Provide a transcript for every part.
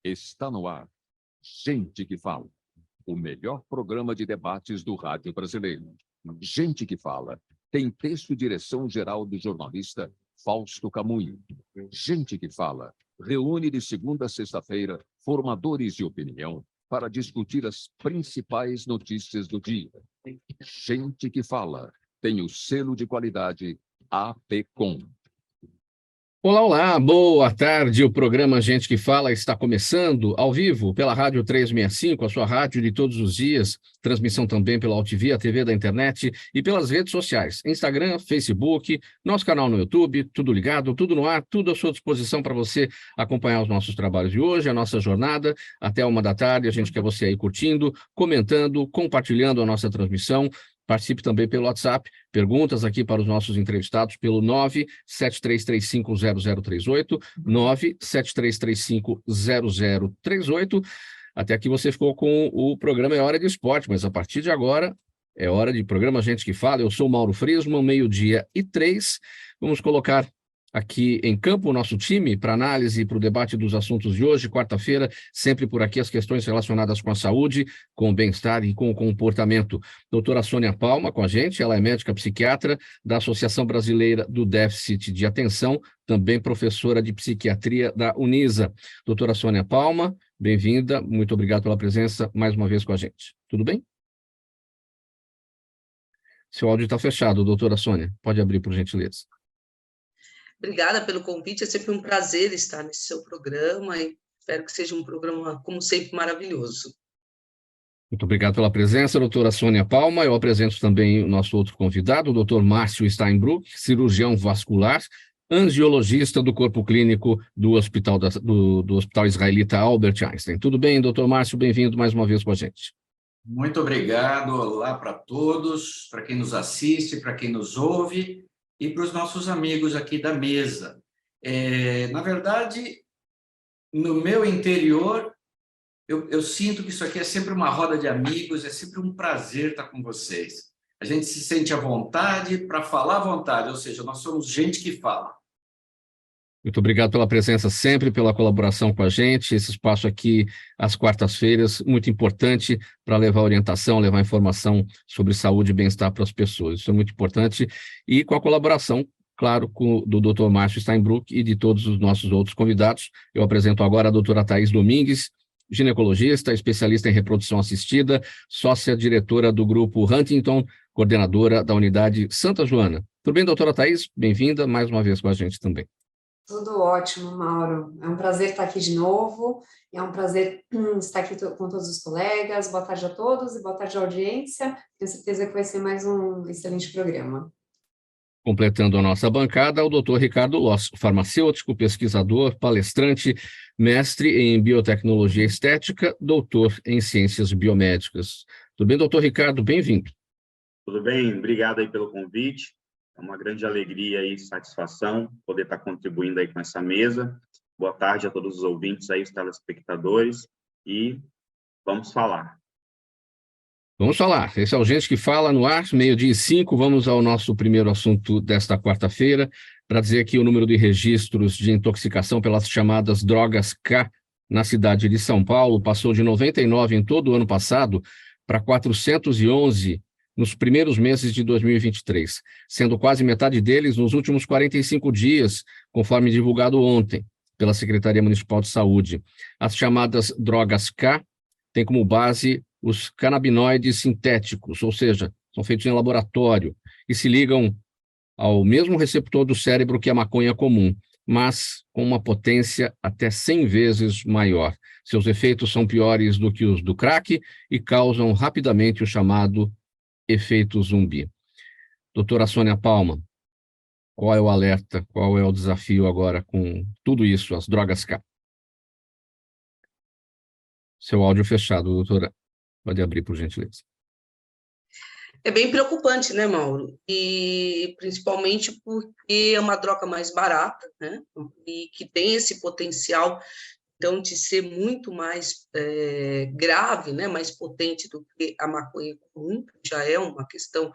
Está no ar. Gente que Fala, o melhor programa de debates do rádio brasileiro. Gente que Fala tem texto e direção geral do jornalista Fausto Camunho. Gente que Fala reúne de segunda a sexta-feira formadores de opinião para discutir as principais notícias do dia. Gente que Fala tem o selo de qualidade APCOM. Olá, olá, boa tarde. O programa Gente que Fala está começando ao vivo pela Rádio 365, a sua rádio de todos os dias, transmissão também pela AltV, a TV da internet e pelas redes sociais, Instagram, Facebook, nosso canal no YouTube, tudo ligado, tudo no ar, tudo à sua disposição para você acompanhar os nossos trabalhos de hoje, a nossa jornada, até 1 da tarde. A gente quer você aí curtindo, comentando, compartilhando a nossa transmissão. Participe também pelo WhatsApp, perguntas aqui para os nossos entrevistados pelo 973350038, 973350038. Até aqui você ficou com o programa É Hora de Esporte, mas a partir de agora é hora de programa Gente que Fala. Eu sou o Mauro Friesman, 12:03. Vamos colocar aqui em campo o nosso time para análise e para o debate dos assuntos de hoje, quarta-feira, sempre por aqui as questões relacionadas com a saúde, com o bem-estar e com o comportamento. Doutora Sônia Palma com a gente, ela é médica psiquiatra da Associação Brasileira do Déficit de Atenção, também professora de psiquiatria da Unisa. Doutora Sônia Palma, bem-vinda, muito obrigado pela presença mais uma vez com a gente. Tudo bem? Seu áudio está fechado, doutora Sônia, pode abrir por gentileza. Obrigada pelo convite, é sempre um prazer estar nesse seu programa e espero que seja um programa, como sempre, maravilhoso. Muito obrigado pela presença, doutora Sônia Palma. Eu apresento também o nosso outro convidado, o doutor Márcio Steinbruch, cirurgião vascular, angiologista do Corpo Clínico do Hospital, do Hospital Israelita Albert Einstein. Tudo bem, doutor Márcio? Bem-vindo mais uma vez com a gente. Muito obrigado, olá para todos, para quem nos assiste, para quem nos ouve e para os nossos amigos aqui da mesa. Na verdade, no meu interior, eu sinto que isso aqui é sempre uma roda de amigos, é sempre um prazer estar com vocês. A gente se sente à vontade para falar à vontade, ou seja, nós somos gente que fala. Muito obrigado pela presença sempre, pela colaboração com a gente. Esse espaço aqui, às quartas-feiras, muito importante para levar orientação, levar informação sobre saúde e bem-estar para as pessoas. Isso é muito importante. E com a colaboração, claro, do Dr. Márcio Steinbruch e de todos os nossos outros convidados. Eu apresento agora a doutora Thaís Domingues, ginecologista, especialista em reprodução assistida, sócia-diretora do Grupo Huntington, coordenadora da unidade Santa Joana. Tudo bem, doutora Thaís? Bem-vinda mais uma vez com a gente também. Tudo ótimo, Mauro. É um prazer estar aqui de novo. É um prazer estar aqui com todos os colegas. Boa tarde a todos e boa tarde à audiência. Tenho certeza que vai ser mais um excelente programa. Completando a nossa bancada, o doutor Ricardo Loss, farmacêutico, pesquisador, palestrante, mestre em biotecnologia estética, doutor em ciências biomédicas. Tudo bem, doutor Ricardo? Bem-vindo. Tudo bem, obrigado aí pelo convite. É uma grande alegria e satisfação poder estar contribuindo aí com essa mesa. Boa tarde a todos os ouvintes aí, os telespectadores, e vamos falar. Vamos falar. Esse é o Gente que Fala no ar, 12:05. Vamos ao nosso primeiro assunto desta quarta-feira, para dizer que o número de registros de intoxicação pelas chamadas drogas K na cidade de São Paulo passou de 99 em todo o ano passado para 411 nos primeiros meses de 2023, sendo quase metade deles nos últimos 45 dias, conforme divulgado ontem pela Secretaria Municipal de Saúde. As chamadas drogas K têm como base os canabinoides sintéticos, ou seja, são feitos em laboratório e se ligam ao mesmo receptor do cérebro que a maconha comum, mas com uma potência até 100 vezes maior. Seus efeitos são piores do que os do crack e causam rapidamente o chamado efeito zumbi. Doutora Sônia Palma, qual é o alerta, qual é o desafio agora com tudo isso, as drogas K? Seu áudio fechado, doutora. Pode abrir, por gentileza. É bem preocupante, né, Mauro? E principalmente porque é uma droga mais barata, né? E que tem esse potencial, então, de ser muito mais grave, né? Mais potente do que a maconha comum, que já é uma questão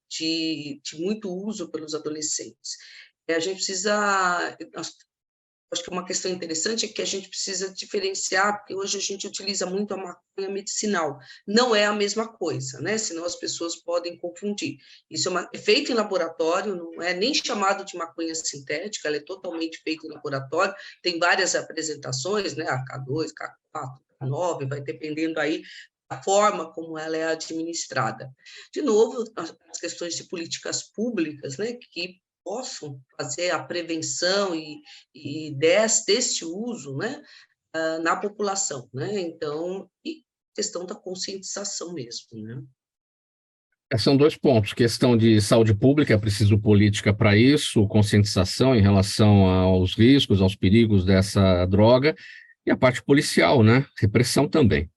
de muito uso pelos adolescentes. A gente precisa... acho que uma questão interessante é que a gente precisa diferenciar, porque hoje a gente utiliza muito a maconha medicinal. Não é a mesma coisa, né? Senão as pessoas podem confundir. Isso é feito em laboratório, não é nem chamado de maconha sintética, ela é totalmente feita em laboratório, tem várias apresentações, né? A K2, K4, K9, vai dependendo aí da forma como ela é administrada. De novo, as questões de políticas públicas, né? Que possam fazer a prevenção deste uso, né, na população, né? Então, e questão da conscientização mesmo, né? São dois pontos. Questão de saúde pública, é preciso política para isso, conscientização em relação aos riscos, aos perigos dessa droga, e a parte policial, né? Repressão também.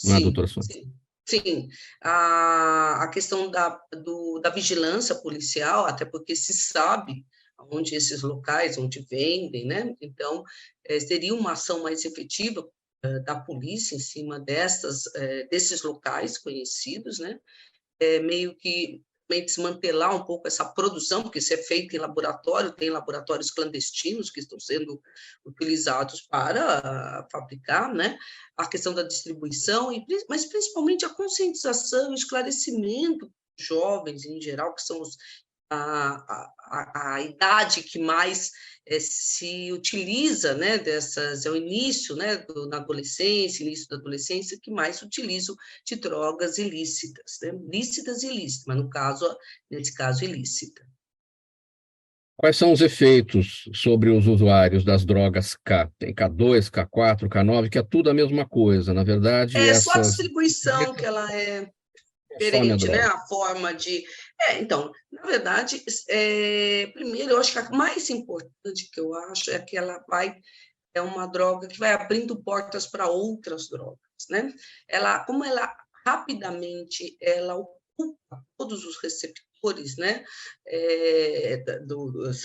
Não é, doutora Sônia? Sim. A questão da vigilância policial, até porque se sabe onde esses locais, onde vendem, né? Então, seria uma ação mais efetiva da polícia em cima desses locais conhecidos, né? Meio que desmantelar um pouco essa produção, porque isso é feito em laboratório, tem laboratórios clandestinos que estão sendo utilizados para fabricar, né? A questão da distribuição, mas principalmente a conscientização, o esclarecimento dos jovens em geral, que são a idade que mais se utiliza, né, é o início, né, na adolescência, início da adolescência, que mais se utilizam de drogas ilícitas, né, lícitas e ilícitas, mas nesse caso, ilícita. Quais são os efeitos sobre os usuários das drogas K? Tem K2, K4, K9, que é tudo a mesma coisa, na verdade, É só a essas... distribuição que ela é Consome a diferente, né? droga. A forma de... então, na verdade, primeiro, eu acho que a mais importante que eu acho é que é uma droga que vai abrindo portas para outras drogas, né? Como ela rapidamente ela ocupa todos os receptores, né?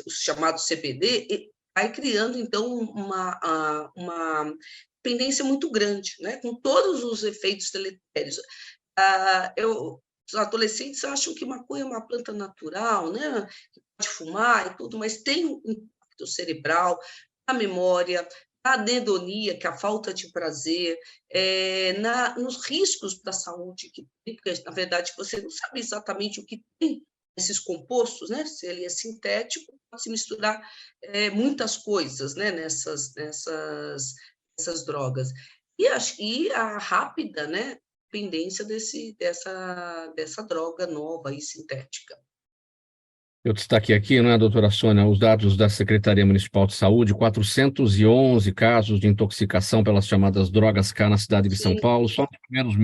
Os chamados CBD, e vai criando, então, uma dependência muito grande, né? Com todos os efeitos deletérios. Os adolescentes acham que maconha é uma planta natural, né? Que pode fumar e tudo, mas tem um impacto cerebral, na memória, na anedonia, que é a falta de prazer, nos riscos para a saúde que tem, porque, na verdade, você não sabe exatamente o que tem nesses compostos, né? Se ele é sintético, pode se misturar muitas coisas, né? Nessas drogas. E a rápida, né, dependência dessa droga nova e sintética. Eu destaquei aqui, não é, doutora Sônia, os dados da Secretaria Municipal de Saúde, 411 casos de intoxicação pelas chamadas drogas K na cidade de São Paulo, só nos primeiros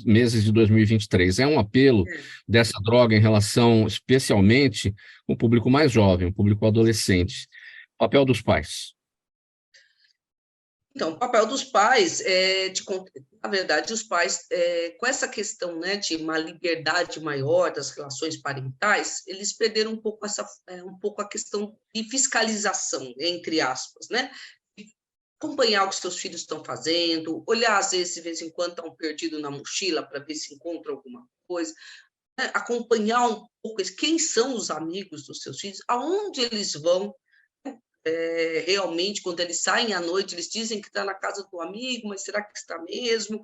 meses de 2023. É um apelo dessa droga em relação, especialmente, com o público mais jovem, o público adolescente. O papel dos pais. Então, o papel dos pais na verdade, os pais, com essa questão, né, de uma liberdade maior das relações parentais, eles perderam um pouco a questão de fiscalização, entre aspas, né? Acompanhar o que seus filhos estão fazendo, olhar, às vezes, de vez em quando, está um perdido na mochila para ver se encontra alguma coisa, né? Acompanhar um pouco quem são os amigos dos seus filhos, aonde eles vão. Realmente, quando eles saem à noite, eles dizem que está na casa do amigo, mas será que está mesmo?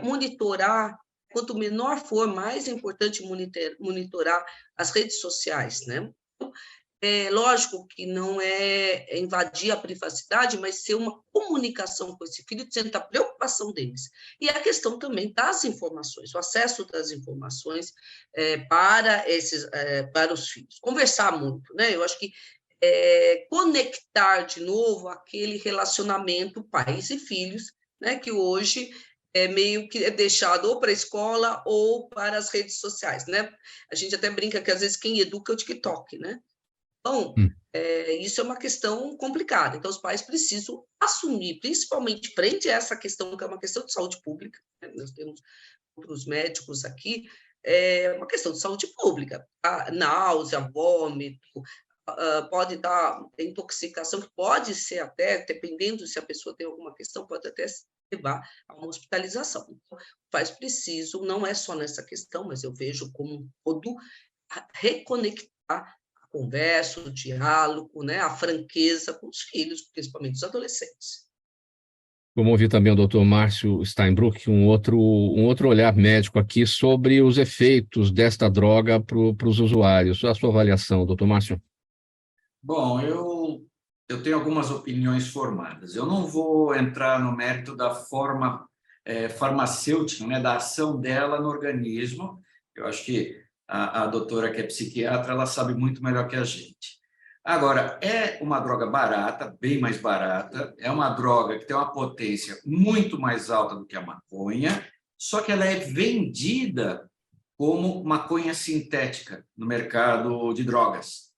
Monitorar, quanto menor for, mais é importante monitorar as redes sociais, né? Lógico que não é invadir a privacidade, mas ser uma comunicação com esse filho, dizendo a preocupação deles. E a questão também das informações, o acesso das informações para os filhos. Conversar muito, né? Eu acho que conectar de novo aquele relacionamento pais e filhos, né, que hoje meio que é deixado ou para a escola ou para as redes sociais, né? A gente até brinca que às vezes quem educa é o TikTok, né? Então, isso é uma questão complicada. Então, os pais precisam assumir, principalmente frente a essa questão, que é uma questão de saúde pública, né? Nós temos outros médicos aqui, uma questão de saúde pública, tá? Náusea, vômito, pode dar intoxicação, que pode ser até, dependendo se a pessoa tem alguma questão, pode até levar a uma hospitalização. Então, os pais precisam, não é só nessa questão, mas eu vejo como um todo, reconectar a conversa, o diálogo, né, a franqueza com os filhos, principalmente os adolescentes. Vamos ouvir também o doutor Márcio Steinbruch, um outro olhar médico aqui sobre os efeitos desta droga para os usuários. A sua avaliação, doutor Márcio? Bom, eu tenho algumas opiniões formadas. Eu não vou entrar no mérito da forma farmacêutica, né, da ação dela no organismo. Eu acho que a doutora, que é psiquiatra, ela sabe muito melhor que a gente. Agora, é uma droga barata, bem mais barata, é uma droga que tem uma potência muito mais alta do que a maconha, só que ela é vendida como maconha sintética no mercado de drogas.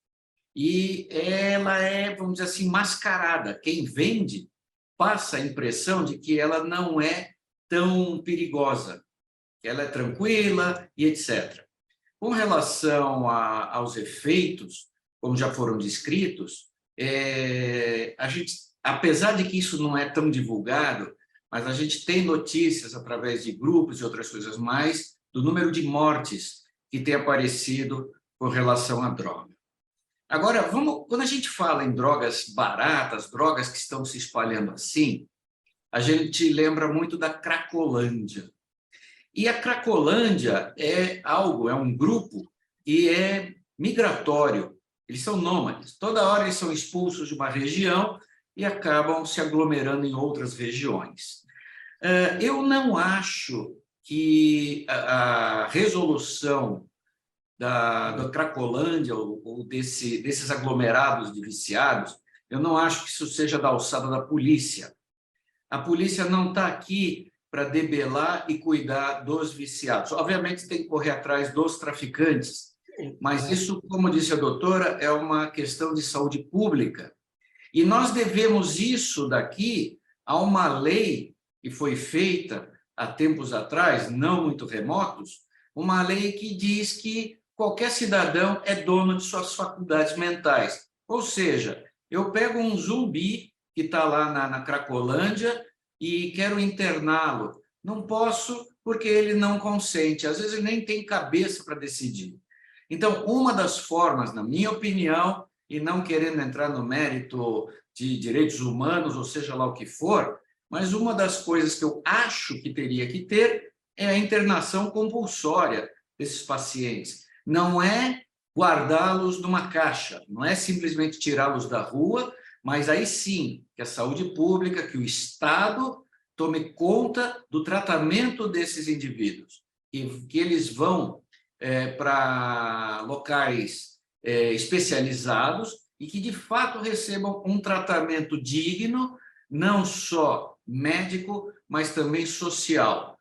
E ela é, vamos dizer assim, mascarada. Quem vende passa a impressão de que ela não é tão perigosa, que ela é tranquila e etc. Com relação aos efeitos, como já foram descritos, a gente, apesar de que isso não é tão divulgado, mas a gente tem notícias através de grupos e outras coisas mais do número de mortes que tem aparecido com relação à droga. Agora, quando a gente fala em drogas baratas, drogas que estão se espalhando assim, a gente lembra muito da Cracolândia. E a Cracolândia é um grupo que é migratório. Eles são nômades. Toda hora eles são expulsos de uma região e acabam se aglomerando em outras regiões. Eu não acho que a resolução da Cracolândia ou desses aglomerados de viciados, eu não acho que isso seja da alçada da polícia. A polícia não está aqui para debelar e cuidar dos viciados. Obviamente tem que correr atrás dos traficantes, mas isso, como disse a doutora, é uma questão de saúde pública. E nós devemos isso daqui a uma lei que foi feita há tempos atrás, não muito remotos, uma lei que diz que qualquer cidadão é dono de suas faculdades mentais. Ou seja, eu pego um zumbi que está lá na Cracolândia e quero interná-lo. Não posso porque ele não consente. Às vezes ele nem tem cabeça para decidir. Então, uma das formas, na minha opinião, e não querendo entrar no mérito de direitos humanos, ou seja lá o que for, mas uma das coisas que eu acho que teria que ter é a internação compulsória desses pacientes. Não é guardá-los numa caixa, não é simplesmente tirá-los da rua, mas aí sim, que a saúde pública, que o Estado tome conta do tratamento desses indivíduos, e que eles vão para locais especializados e que, de fato, recebam um tratamento digno, não só médico, mas também social.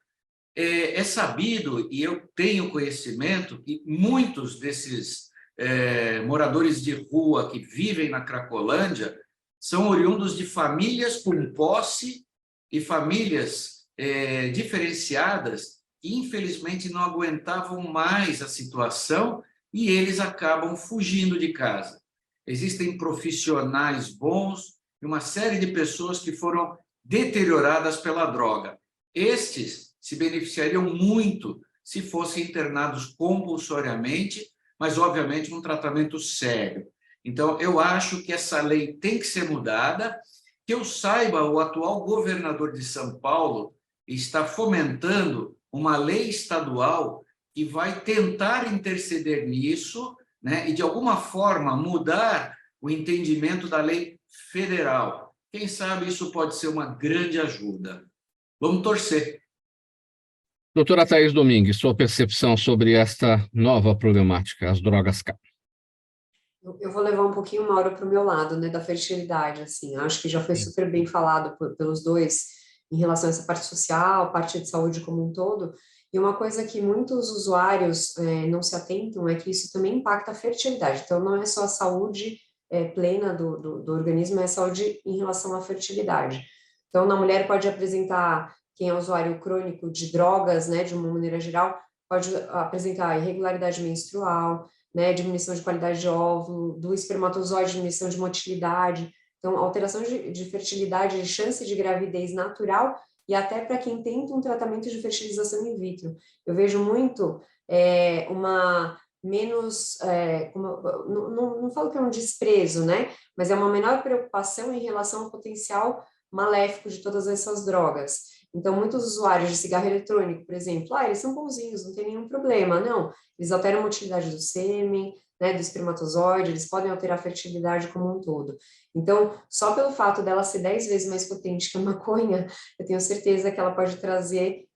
É sabido, e eu tenho conhecimento, que muitos desses moradores de rua que vivem na Cracolândia são oriundos de famílias com posse e famílias diferenciadas que, infelizmente, não aguentavam mais a situação e eles acabam fugindo de casa. Existem profissionais bons e uma série de pessoas que foram deterioradas pela droga. Estes se beneficiariam muito se fossem internados compulsoriamente, mas, obviamente, um tratamento sério. Então, eu acho que essa lei tem que ser mudada. Que eu saiba, o atual governador de São Paulo está fomentando uma lei estadual que vai tentar interceder nisso, né, e, de alguma forma, mudar o entendimento da lei federal. Quem sabe isso pode ser uma grande ajuda. Vamos torcer. Doutora Thaís Domingues, sua percepção sobre esta nova problemática, as drogas K. Eu vou levar um pouquinho, Mauro, para o meu lado, né, da fertilidade, assim, acho que já foi super bem falado pelos dois em relação a essa parte social, parte de saúde como um todo, e uma coisa que muitos usuários não se atentam é que isso também impacta a fertilidade, então não é só a saúde plena do organismo, é a saúde em relação à fertilidade. Então, na mulher pode apresentar, quem é usuário crônico de drogas, né, de uma maneira geral, pode apresentar irregularidade menstrual, né, diminuição de qualidade de óvulo, do espermatozoide, diminuição de motilidade, então alteração de fertilidade, de chance de gravidez natural e até para quem tenta um tratamento de fertilização in vitro. Eu vejo muito uma menos, não falo que é um desprezo, né? Mas é uma menor preocupação em relação ao potencial maléfico de todas essas drogas. Então, muitos usuários de cigarro eletrônico, por exemplo, eles são bonzinhos, não tem nenhum problema. Não, eles alteram a motilidade do sêmen, né, do espermatozoide, eles podem alterar a fertilidade como um todo. Então, só pelo fato dela ser 10 vezes mais potente que a maconha, eu tenho certeza que ela pode trazer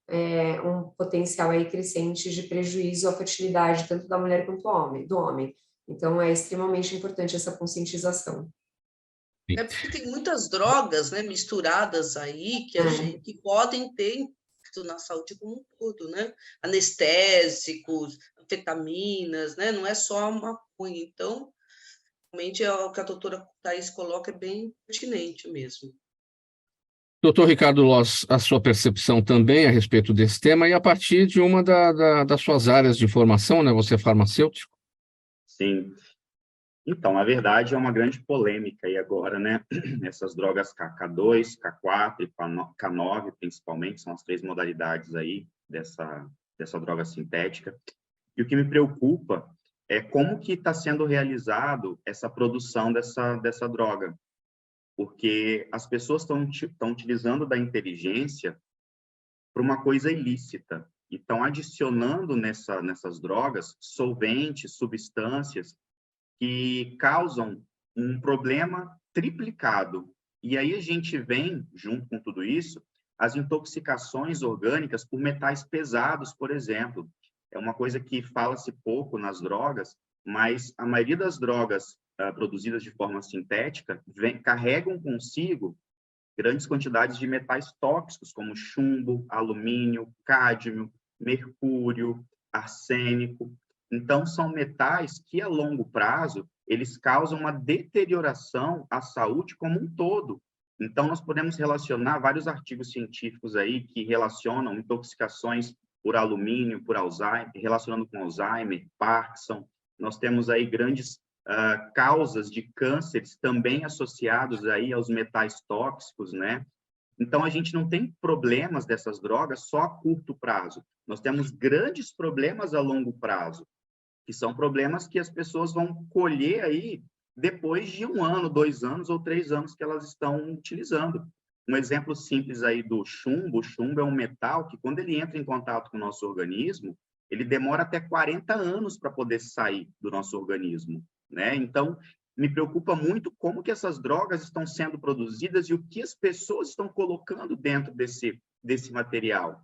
um potencial aí crescente de prejuízo à fertilidade, tanto da mulher quanto do homem. Então, é extremamente importante essa conscientização. É porque tem muitas drogas, né, misturadas aí que podem ter impacto na saúde como um todo, né? Anestésicos, anfetaminas, né? Não é só a maconha. Então, realmente o que a doutora Thais coloca é bem pertinente mesmo. Doutor Ricardo Loz, a sua percepção também a respeito desse tema e a partir de uma das suas áreas de formação, né? Você é farmacêutico? Sim. Então, na verdade, é uma grande polêmica aí agora, né? Essas drogas K2, K4 e K9, principalmente, são as 3 modalidades aí dessa droga sintética. E o que me preocupa é como que está sendo realizado essa produção dessa droga. Porque as pessoas estão utilizando da inteligência para uma coisa ilícita. E estão adicionando nessas drogas solventes, substâncias, que causam um problema triplicado. E aí a gente vem, junto com tudo isso, as intoxicações orgânicas por metais pesados, por exemplo. É uma coisa que fala-se pouco nas drogas, mas a maioria das drogas produzidas de forma sintética carregam consigo grandes quantidades de metais tóxicos, como chumbo, alumínio, cádmio, mercúrio, arsênico. Então, são metais que, a longo prazo, eles causam uma deterioração à saúde como um todo. Então, nós podemos relacionar vários artigos científicos aí que relacionam intoxicações por alumínio, por Alzheimer, relacionando com Alzheimer, Parkinson. Nós temos aí grandes causas de cânceres também associados aí aos metais tóxicos, né? Então, a gente não tem problemas dessas drogas só a curto prazo. Nós temos grandes problemas a longo prazo, que são problemas que as pessoas vão colher aí depois de 1 ano, 2 anos ou 3 anos que elas estão utilizando. Um exemplo simples aí do chumbo. O chumbo é um metal que, quando ele entra em contato com o nosso organismo, ele demora até 40 anos para poder sair do nosso organismo, né? Então, me preocupa muito como que essas drogas estão sendo produzidas e o que as pessoas estão colocando dentro desse material.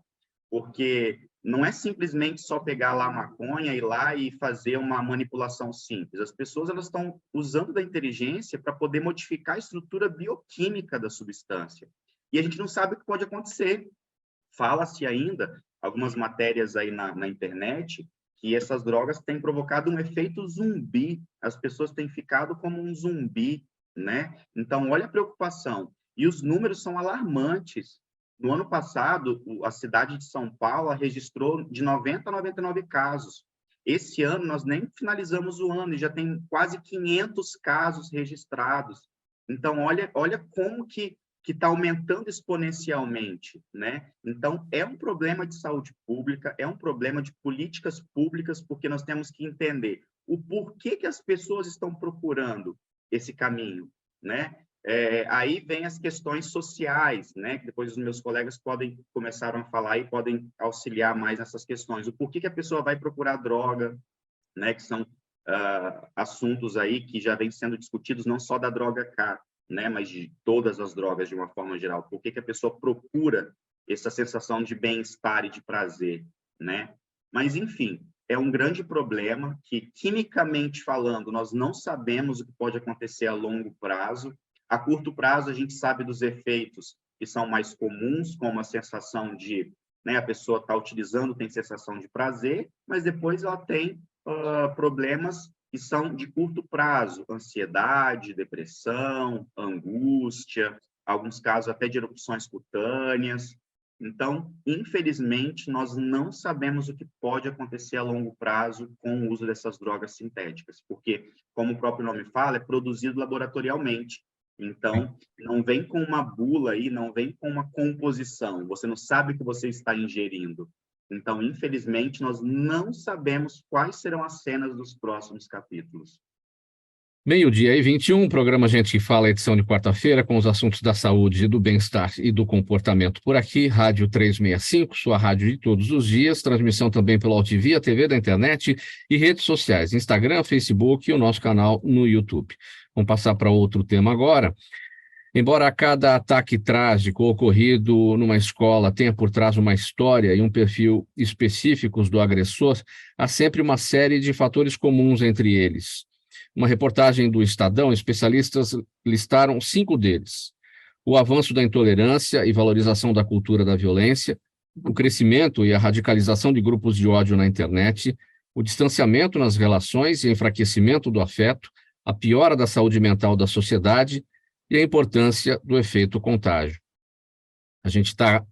Porque não é simplesmente só pegar lá a maconha, ir lá e fazer uma manipulação simples. As pessoas elas estão usando da inteligência para poder modificar a estrutura bioquímica da substância. E a gente não sabe o que pode acontecer. Fala-se ainda, algumas matérias aí na internet, que essas drogas têm provocado um efeito zumbi. As pessoas têm ficado como um zumbi, né? Então, olha a preocupação. E os números são alarmantes. No ano passado, a cidade de São Paulo registrou de 90 a 99 casos. Esse ano, nós nem finalizamos o ano e já tem quase 500 casos registrados. Então, olha como que está aumentando exponencialmente, né? Então, é um problema de saúde pública, é um problema de políticas públicas, porque nós temos que entender o porquê que as pessoas estão procurando esse caminho, né? Aí vem as questões sociais, né? Que depois os meus colegas começaram a falar e podem auxiliar mais nessas questões. O porquê que a pessoa vai procurar droga, né? Que são assuntos aí que já vêm sendo discutidos não só da droga K, né? Mas de todas as drogas de uma forma geral. Por que a pessoa procura essa sensação de bem-estar e de prazer, né? Mas, enfim, é um grande problema que, quimicamente falando, nós não sabemos o que pode acontecer a longo prazo. A curto prazo, a gente sabe dos efeitos que são mais comuns, como a sensação de, né, a pessoa está utilizando, tem sensação de prazer, mas depois ela tem problemas que são de curto prazo, ansiedade, depressão, angústia, alguns casos até de erupções cutâneas. Então, infelizmente, nós não sabemos o que pode acontecer a longo prazo com o uso dessas drogas sintéticas, porque, como o próprio nome fala, é produzido laboratorialmente. Então, não vem com uma bula aí, não vem com uma composição, você não sabe o que você está ingerindo. Então, infelizmente, nós não sabemos quais serão as cenas dos próximos capítulos. 12h21, programa Gente que Fala, edição de quarta-feira, com os assuntos da saúde, do bem-estar e do comportamento por aqui, Rádio 365, sua rádio de todos os dias, transmissão também pelo Altivia, TV da internet e redes sociais, Instagram, Facebook e o nosso canal no YouTube. Vamos passar para outro tema agora. Embora cada ataque trágico ocorrido numa escola tenha por trás uma história e um perfil específicos do agressor, há sempre uma série de fatores comuns entre eles. Uma reportagem do Estadão, especialistas listaram 5 deles: o avanço da intolerância e valorização da cultura da violência, o crescimento e a radicalização de grupos de ódio na internet, o distanciamento nas relações e enfraquecimento do afeto, a piora da saúde mental da sociedade e a importância do efeito contágio. A gente está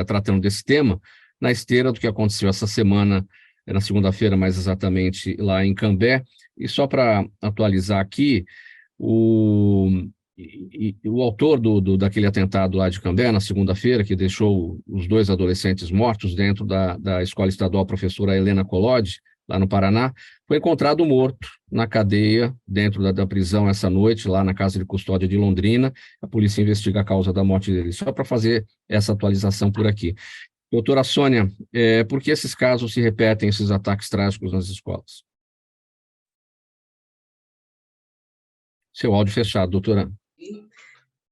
tratando desse tema na esteira do que aconteceu essa semana, na segunda-feira, mais exatamente, lá em Cambé. E só para atualizar aqui, o autor daquele atentado lá de Cambé, na segunda-feira, que deixou os 2 adolescentes mortos dentro da Escola Estadual Professora Helena Collodi, lá no Paraná, foi encontrado morto na cadeia, dentro da prisão essa noite, lá na Casa de Custódia de Londrina. A polícia investiga a causa da morte dele. Só para fazer essa atualização por aqui. Doutora Sônia, por que esses casos se repetem, esses ataques trágicos nas escolas? Seu áudio fechado, doutora.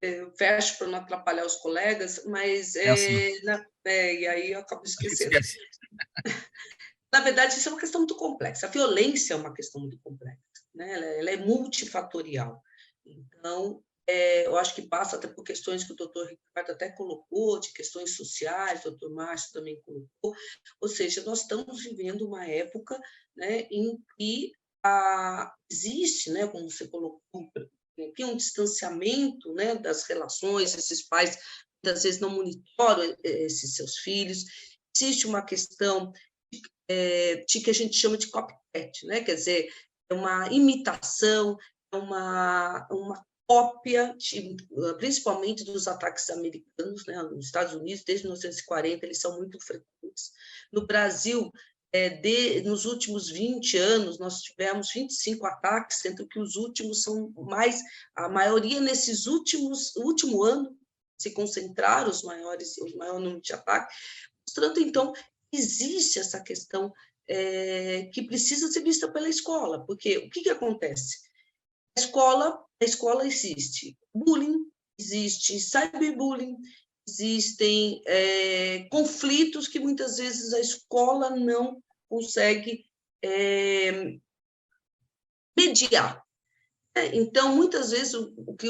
Eu fecho para não atrapalhar os colegas, mas e aí eu acabo esquecendo. Na verdade, isso é uma questão muito complexa. A violência é uma questão muito complexa, né? Ela é multifatorial. Então, eu acho que passa até por questões que o doutor Ricardo até colocou, de questões sociais, o doutor Márcio também colocou. Ou seja, nós estamos vivendo uma época, né, em que existe, né, como você colocou, um distanciamento, né, das relações, esses pais muitas vezes não monitoram esses seus filhos. Existe uma questão de que a gente chama de copycat, né? Quer dizer, é uma imitação, é uma cópia, principalmente dos ataques americanos, né? Nos Estados Unidos, desde 1940, eles são muito frequentes. No Brasil, nos últimos 20 anos, nós tivemos 25 ataques, sendo que os últimos são mais, a maioria nesses último ano, se concentraram o maior número de ataques, mostrando, então, existe essa questão que precisa ser vista pela escola, porque o que acontece? A escola existe bullying, existe cyberbullying, existem conflitos que muitas vezes a escola não consegue mediar. Então, muitas vezes, o que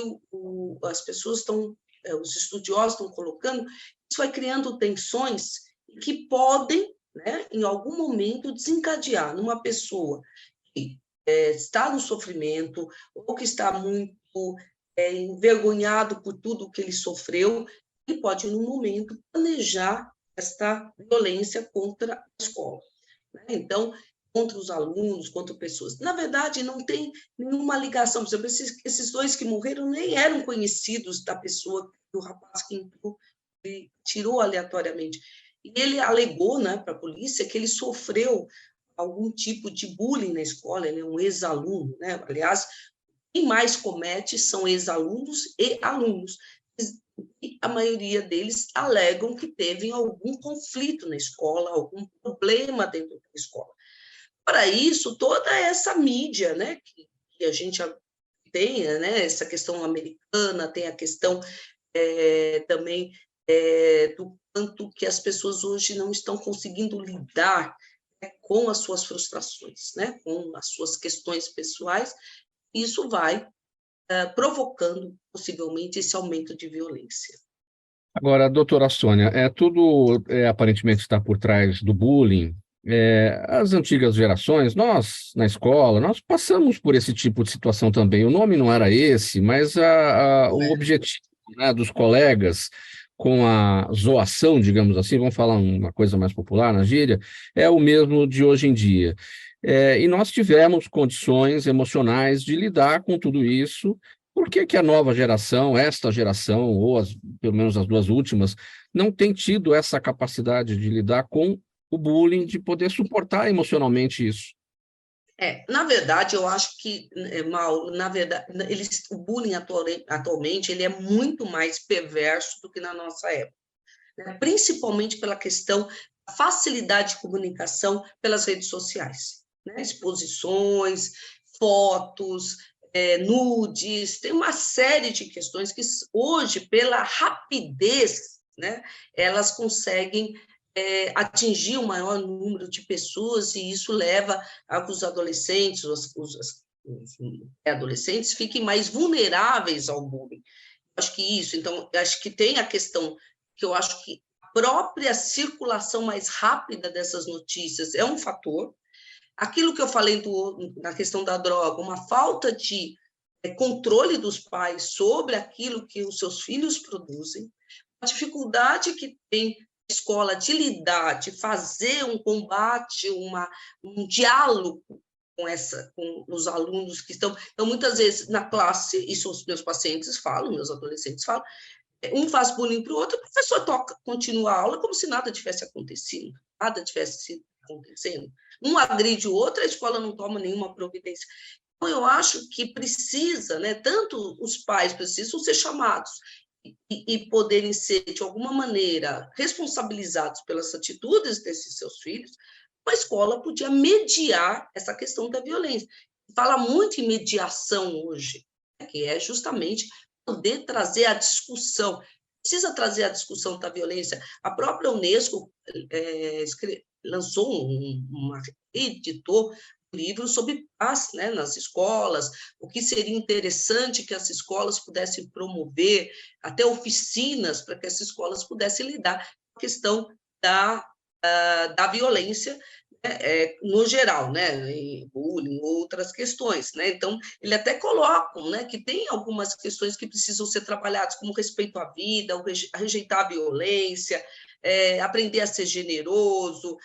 as pessoas os estudiosos estão colocando, isso vai criando tensões que podem, né, em algum momento, desencadear numa pessoa que está no sofrimento ou que está muito envergonhado por tudo que ele sofreu, e pode, num momento, planejar esta violência contra a escola, né? Então, contra os alunos, contra pessoas. Na verdade, não tem nenhuma ligação. Por exemplo, esses 2 que morreram nem eram conhecidos da pessoa, do rapaz que entrou e tirou aleatoriamente. E ele alegou, né, para a polícia que ele sofreu algum tipo de bullying na escola, ele é um ex-aluno, né? Aliás, quem mais comete são ex-alunos e alunos. E a maioria deles alegam que teve algum conflito na escola, algum problema dentro da escola. Para isso, toda essa mídia, né, que a gente tem, né, essa questão americana, tem a questão também do quanto que as pessoas hoje não estão conseguindo lidar, né, com as suas frustrações, né, com as suas questões pessoais. Isso vai provocando, possivelmente, esse aumento de violência. Agora, doutora Sônia, tudo aparentemente está por trás do bullying. As antigas gerações, nós, na escola, nós passamos por esse tipo de situação também. O nome não era esse, mas o objetivo, né, dos colegas com a zoação, digamos assim, vamos falar uma coisa mais popular na gíria, é o mesmo de hoje em dia. E nós tivemos condições emocionais de lidar com tudo isso. Por que a nova geração, esta geração, ou pelo menos as 2 últimas, não tem tido essa capacidade de lidar com o bullying, de poder suportar emocionalmente isso. Na verdade, eu acho que, Mauro, na verdade, o bullying atualmente ele é muito mais perverso do que na nossa época, né? Principalmente pela questão da facilidade de comunicação pelas redes sociais, né? Exposições, fotos, nudes, tem uma série de questões que hoje, pela rapidez, né, elas conseguem atingir o maior número de pessoas, e isso leva a que os adolescentes, os adolescentes fiquem mais vulneráveis ao bullying. Acho que isso, então, acho que tem a questão que eu acho que a própria circulação mais rápida dessas notícias é um fator. Aquilo que eu falei na questão da droga, uma falta de controle dos pais sobre aquilo que os seus filhos produzem, a dificuldade que tem escola de lidar, de fazer um combate, um diálogo com os alunos que estão... Então, muitas vezes, na classe, isso os meus pacientes falam, meus adolescentes falam, um faz bullying para o outro, o professor continua a aula como se nada tivesse acontecido, Um agride o outro, a escola não toma nenhuma providência. Então, eu acho que precisa, né, tanto os pais precisam ser chamados e poderem ser, de alguma maneira, responsabilizados pelas atitudes desses seus filhos, a escola podia mediar essa questão da violência. Fala muito em mediação hoje, né, que é justamente poder trazer a discussão. Precisa trazer a discussão da violência. A própria Unesco lançou editou um livro sobre paz, né, nas escolas, o que seria interessante que as escolas pudessem promover, até oficinas para que as escolas pudessem lidar com a questão da violência, né, no geral, né, em bullying, outras questões, né? Então, ele até coloca, né, que tem algumas questões que precisam ser trabalhadas, como respeito à vida, rejeitar a violência, aprender a ser generoso,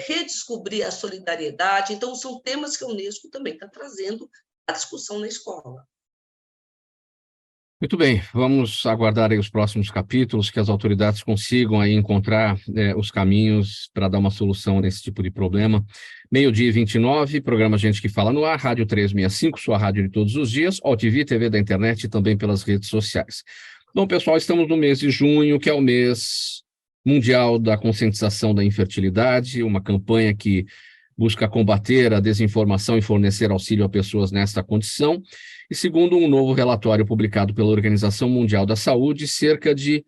redescobrir a solidariedade. Então, são temas que a Unesco também está trazendo à discussão na escola. Muito bem, vamos aguardar aí os próximos capítulos, que as autoridades consigam aí encontrar os caminhos para dar uma solução nesse tipo de problema. 12h29, programa Gente que Fala no Ar, Rádio 365, sua rádio de todos os dias, OTV, TV da internet e também pelas redes sociais. Bom, pessoal, estamos no mês de junho, que é o mês mundial da conscientização da infertilidade, uma campanha que busca combater a desinformação e fornecer auxílio a pessoas nesta condição. E segundo um novo relatório publicado pela Organização Mundial da Saúde, cerca de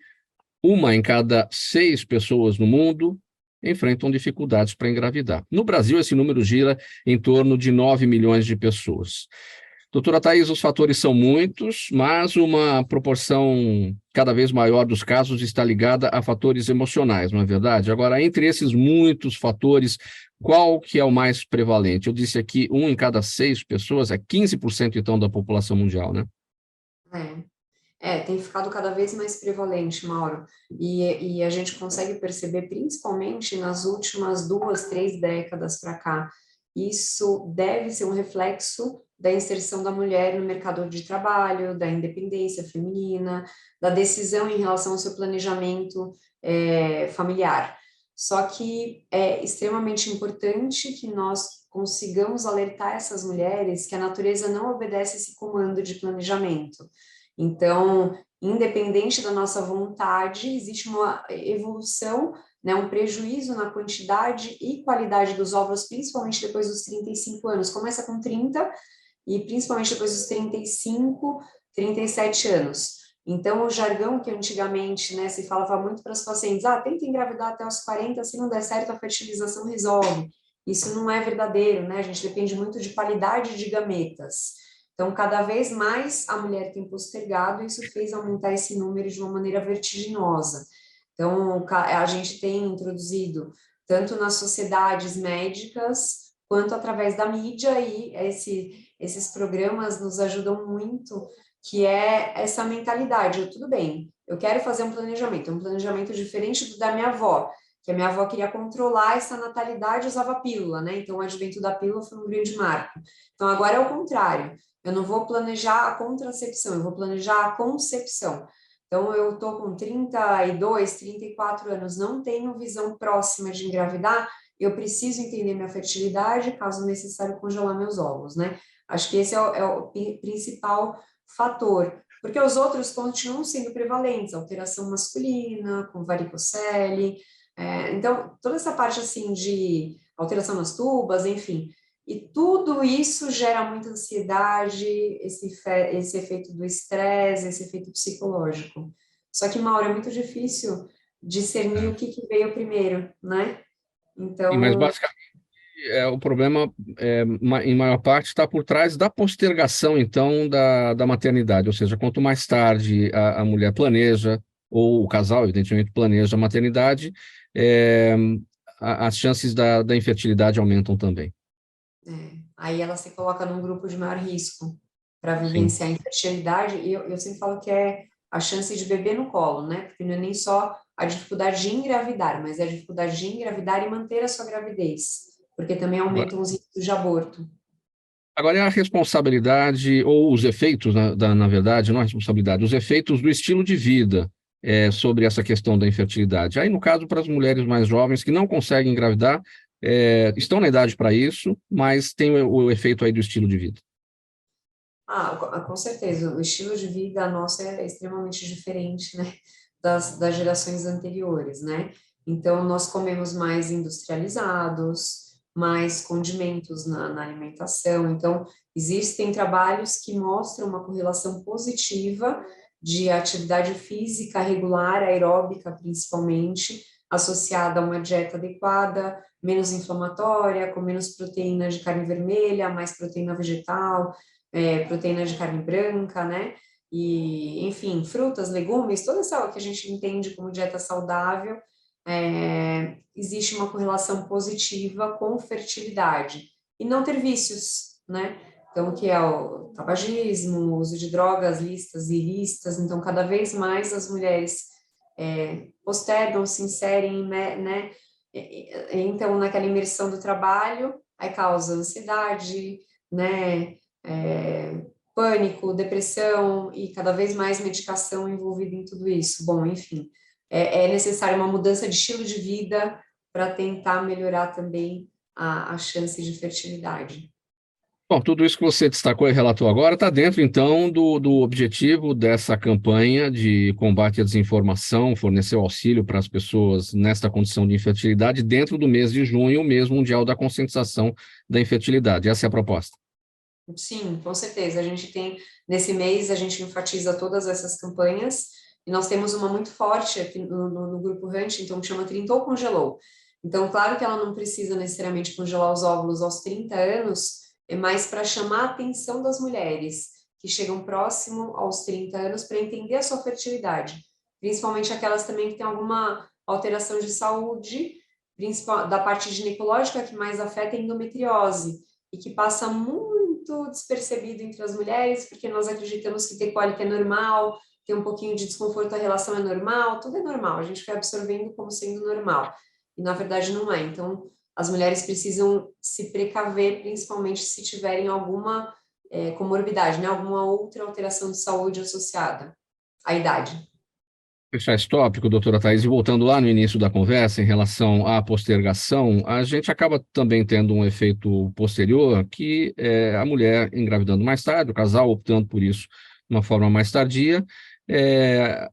1 em cada 6 pessoas no mundo enfrentam dificuldades para engravidar. No Brasil, esse número gira em torno de 9 milhões de pessoas. Doutora Thais, os fatores são muitos, mas uma proporção cada vez maior dos casos está ligada a fatores emocionais, não é verdade? Agora, entre esses muitos fatores, qual que é o mais prevalente? Eu disse aqui, 1 em cada 6 pessoas, é 15% então da população mundial, né? Tem ficado cada vez mais prevalente, Mauro, e a gente consegue perceber, principalmente nas últimas 2, 3 décadas para cá, isso deve ser um reflexo da inserção da mulher no mercado de trabalho, da independência feminina, da decisão em relação ao seu planejamento familiar. Só que é extremamente importante que nós consigamos alertar essas mulheres que a natureza não obedece esse comando de planejamento. Então, independente da nossa vontade, existe uma evolução, né, um prejuízo na quantidade e qualidade dos óvulos, principalmente depois dos 35 anos. Começa com 30 e principalmente depois dos 35, 37 anos. Então, o jargão que antigamente, né, se falava muito para as pacientes, tenta engravidar até os 40, se não der certo, a fertilização resolve. Isso não é verdadeiro, né? A gente depende muito de qualidade de gametas. Então, cada vez mais a mulher tem postergado, e isso fez aumentar esse número de uma maneira vertiginosa. Então, a gente tem introduzido, tanto nas sociedades médicas, quanto através da mídia, e esses programas nos ajudam muito, que é essa mentalidade. Tudo bem, eu quero fazer um planejamento diferente do da minha avó, que a minha avó queria controlar essa natalidade e usava pílula, né? Então, o advento da pílula foi um grande marco. Então, agora é o contrário. Eu não vou planejar a contracepção, eu vou planejar a concepção. Então, eu estou com 32, 34 anos, não tenho visão próxima de engravidar, eu preciso entender minha fertilidade, caso necessário, congelar meus óvulos, né? Acho que esse é o principal fator, porque os outros continuam sendo prevalentes, alteração masculina, com varicocele, então, toda essa parte, assim, de alteração nas tubas, enfim, e tudo isso gera muita ansiedade, esse efeito do estresse, esse efeito psicológico. Só que, Mauro, é muito difícil discernir o que veio primeiro, né? Mas Então, basicamente o problema, em maior parte, está por trás da postergação, então, da maternidade. Ou seja, quanto mais tarde a mulher planeja, ou o casal, evidentemente, planeja a maternidade, é, as chances da infertilidade aumentam também. aí ela se coloca num grupo de maior risco para Sim. vivenciar a infertilidade, e eu sempre falo que é a chance de beber no colo, né? Porque não é nem só a dificuldade de engravidar, mas é a dificuldade de engravidar e manter a sua gravidez, porque também aumentam os riscos de aborto. Agora, é a responsabilidade, ou os efeitos, na verdade, não a responsabilidade, os efeitos do estilo de vida sobre essa questão da infertilidade. Aí, no caso, para as mulheres mais jovens que não conseguem engravidar, estão na idade para isso, mas tem o efeito aí do estilo de vida. Com certeza, o estilo de vida nosso é extremamente diferente, né, das gerações anteriores, né? Então, nós comemos mais industrializados, mais condimentos na alimentação. Então, existem trabalhos que mostram uma correlação positiva de atividade física regular, aeróbica principalmente, associada a uma dieta adequada, menos inflamatória, com menos proteína de carne vermelha, mais proteína vegetal, proteína de carne branca, né? E, enfim, frutas, legumes, toda essa que a gente entende como dieta saudável, existe uma correlação positiva com fertilidade. E não ter vícios, né? Então, que é o tabagismo, o uso de drogas listas e ilícitas. Então, cada vez mais as mulheres postergam, se inserem, né? Então, naquela imersão do trabalho, aí causa ansiedade, né? Pânico, depressão e cada vez mais medicação envolvida em tudo isso. Bom, enfim, é necessária uma mudança de estilo de vida para tentar melhorar também a chance de fertilidade. Bom, tudo isso que você destacou e relatou agora está dentro, então, do objetivo dessa campanha de combate à desinformação, fornecer auxílio para as pessoas nesta condição de infertilidade dentro do mês de junho, o mês mundial da conscientização da infertilidade. Essa é a proposta. Sim, com certeza. A gente tem, nesse mês, a gente enfatiza todas essas campanhas, e nós temos uma muito forte aqui no Grupo Huntington, que chama 30 ou Congelou. Então, claro que ela não precisa necessariamente congelar os óvulos aos 30 anos, é mais para chamar a atenção das mulheres que chegam próximo aos 30 anos para entender a sua fertilidade, principalmente aquelas também que têm alguma alteração de saúde, principal, da parte ginecológica que mais afeta a endometriose, e que passa muito despercebido entre as mulheres, porque nós acreditamos que ter cólica é normal, ter um pouquinho de desconforto à relação é normal, tudo é normal, a gente foi absorvendo como sendo normal, e na verdade não é. Então, as mulheres precisam se precaver, principalmente se tiverem alguma comorbidade, né? Alguma outra alteração de saúde associada à idade. Fechar esse tópico, doutora Thais, e voltando lá no início da conversa, em relação à postergação, a gente acaba também tendo um efeito posterior, que é a mulher engravidando mais tarde, o casal optando por isso de uma forma mais tardia,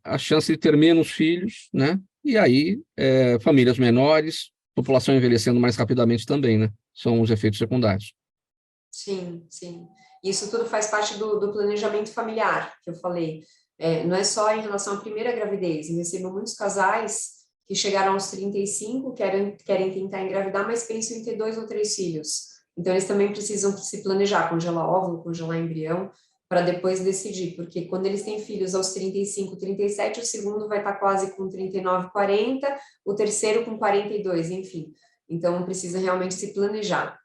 a chance de ter menos filhos, né? E aí, famílias menores, população envelhecendo mais rapidamente também, né? São os efeitos secundários. Sim, sim. Isso tudo faz parte do planejamento familiar, que eu falei. Não é só em relação à primeira gravidez. Eu recebo muitos casais que chegaram aos 35, querem tentar engravidar, mas pensam em ter 2 ou 3 filhos. Então, eles também precisam se planejar, congelar óvulo, congelar embrião, para depois decidir, porque quando eles têm filhos aos 35, 37, o segundo vai estar quase com 39, 40, o terceiro com 42, enfim. Então, precisa realmente se planejar.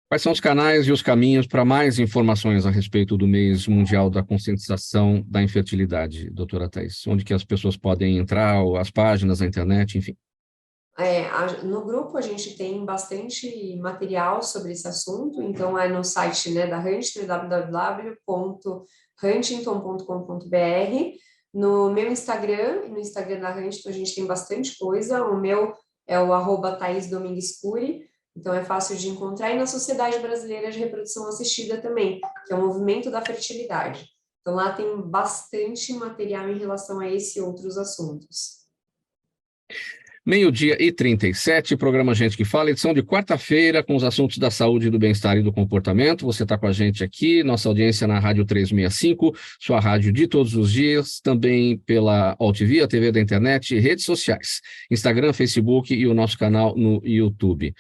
Quais são os canais e os caminhos para mais informações a respeito do mês mundial da conscientização da infertilidade, doutora Thais? Onde que as pessoas podem entrar, ou as páginas na internet, enfim? No grupo a gente tem bastante material sobre esse assunto, então é no site, né, da Huntington, www.huntington.com.br. No meu Instagram e no Instagram da Huntington a gente tem bastante coisa. O meu é o @ThaisDominguesCuri, então é fácil de encontrar. E na Sociedade Brasileira de Reprodução Assistida também, que é o Movimento da Fertilidade. Então lá tem bastante material em relação a esse e outros assuntos. 12h37, programa Gente que Fala, edição de quarta-feira, com os assuntos da saúde, do bem-estar e do comportamento. Você está com a gente aqui, nossa audiência na Rádio 365, sua rádio de todos os dias, também pela AltV, a TV da internet e redes sociais, Instagram, Facebook e o nosso canal no YouTube.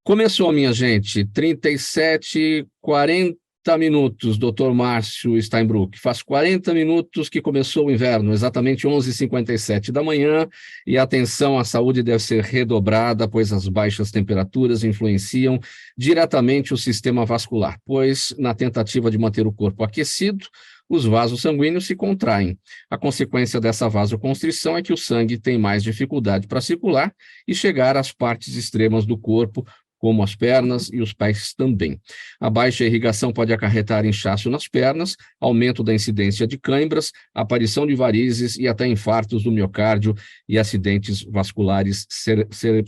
Começou, minha gente, 37h40 minutos, Dr. Márcio Steinbruch. Faz 40 minutos que começou o inverno, exatamente 11h57 da manhã, e a atenção à saúde deve ser redobrada, pois as baixas temperaturas influenciam diretamente o sistema vascular, pois na tentativa de manter o corpo aquecido, os vasos sanguíneos se contraem. A consequência dessa vasoconstrição é que o sangue tem mais dificuldade para circular e chegar às partes extremas do corpo, como as pernas e os pés também. A baixa irrigação pode acarretar inchaço nas pernas, aumento da incidência de cãibras, aparição de varizes e até infartos do miocárdio e acidentes vasculares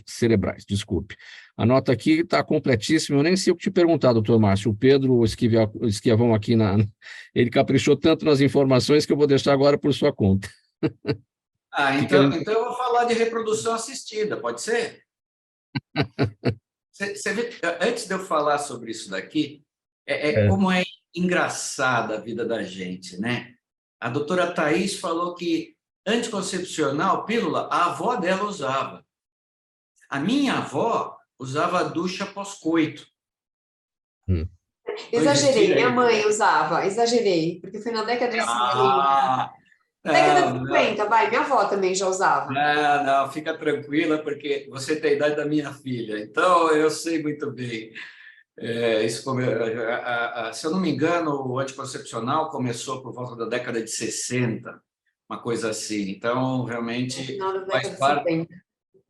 cerebrais. Desculpe. A nota aqui está completíssima, eu nem sei o que te perguntar, doutor Márcio. O Pedro Esquiavão aqui, ele caprichou tanto nas informações que eu vou deixar agora por sua conta. Então eu vou falar de reprodução assistida, pode ser? Você vê, antes de eu falar sobre isso daqui, como é engraçada a vida da gente, né? A doutora Thaís falou que anticoncepcional, pílula, a avó dela usava. A minha avó usava a ducha pós-coito. Exagerei, minha mãe usava, exagerei, porque foi na década de 50. Década de 50, vai, minha avó também já usava. Não, fica tranquila, porque você tem a idade da minha filha, então eu sei muito bem. Se eu não me engano, o anticoncepcional começou por volta da década de 60, uma coisa assim. Então, realmente, Final da faz década de parte...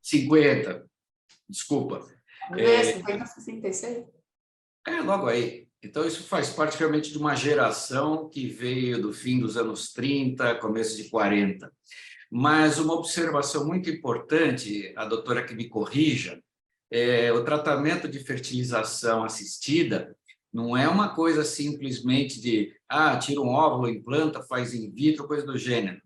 50. 50, desculpa. Não é 50, 66? Logo aí. Então, isso faz parte realmente de uma geração que veio do fim dos anos 30, começo de 40. Mas uma observação muito importante, a doutora que me corrija, o tratamento de fertilização assistida não é uma coisa simplesmente de, tira um óvulo, implanta, faz in vitro, coisa do gênero.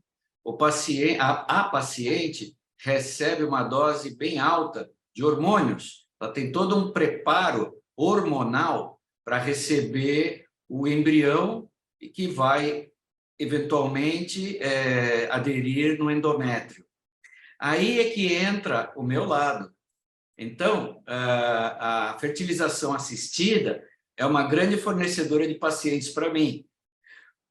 A paciente recebe uma dose bem alta de hormônios. Ela tem todo um preparo hormonal para receber o embrião e que vai, eventualmente, aderir no endométrio. Aí é que entra o meu lado. Então, a fertilização assistida é uma grande fornecedora de pacientes para mim,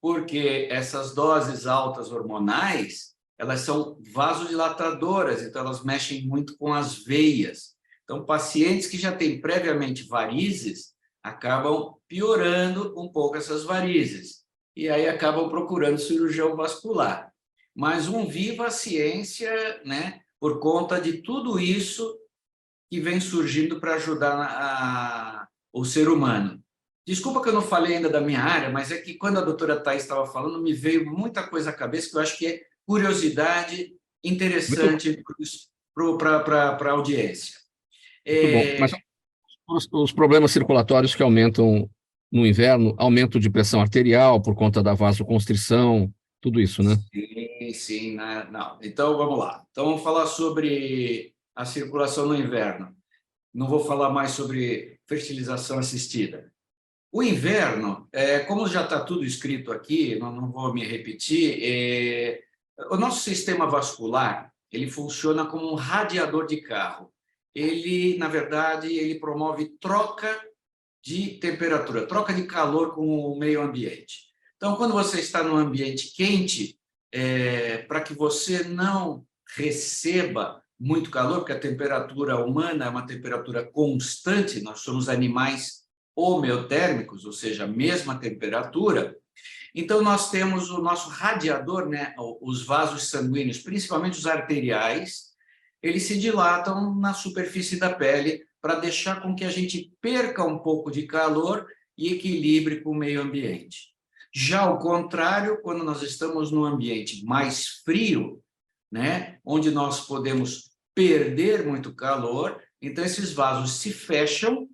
porque essas doses altas hormonais, elas são vasodilatadoras, então elas mexem muito com as veias. Então, pacientes que já têm previamente varizes, acabam piorando um pouco essas varizes, e aí acabam procurando cirurgião vascular. Mas viva a ciência, né, por conta de tudo isso que vem surgindo para ajudar o ser humano. Desculpa que eu não falei ainda da minha área, mas é que quando a doutora Thaís estava falando, me veio muita coisa à cabeça que eu acho que é curiosidade interessante para a audiência. Muito bom, mas os problemas circulatórios que aumentam no inverno, aumento de pressão arterial por conta da vasoconstrição, tudo isso, né? Sim. Não. Então, vamos lá. Então, vamos falar sobre a circulação no inverno. Não vou falar mais sobre fertilização assistida. O inverno, como já está tudo escrito aqui, não vou me repetir, o nosso sistema vascular, ele funciona como um radiador de carro. Ele, na verdade, ele promove troca de temperatura, troca de calor com o meio ambiente. Então, quando você está num ambiente quente, para que você não receba muito calor, porque a temperatura humana é uma temperatura constante, nós somos animais homeotérmicos, ou seja, a mesma temperatura. Então, nós temos o nosso radiador, né, os vasos sanguíneos, principalmente os arteriais, eles se dilatam na superfície da pele para deixar com que a gente perca um pouco de calor e equilibre com o meio ambiente. Já ao contrário, quando nós estamos num ambiente mais frio, né, onde nós podemos perder muito calor, então esses vasos se fecham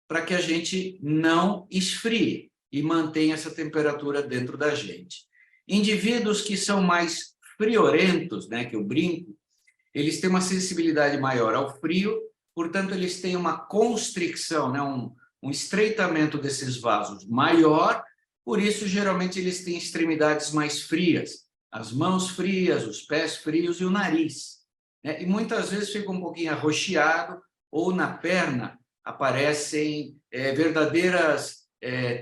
para que a gente não esfrie e mantenha essa temperatura dentro da gente. Indivíduos que são mais friorentos, né, que eu brinco, eles têm uma sensibilidade maior ao frio, portanto, eles têm uma constricção, né, um estreitamento desses vasos maior, por isso, geralmente, eles têm extremidades mais frias, as mãos frias, os pés frios e o nariz, né? E muitas vezes fica um pouquinho arroxeado, ou na perna aparecem verdadeiras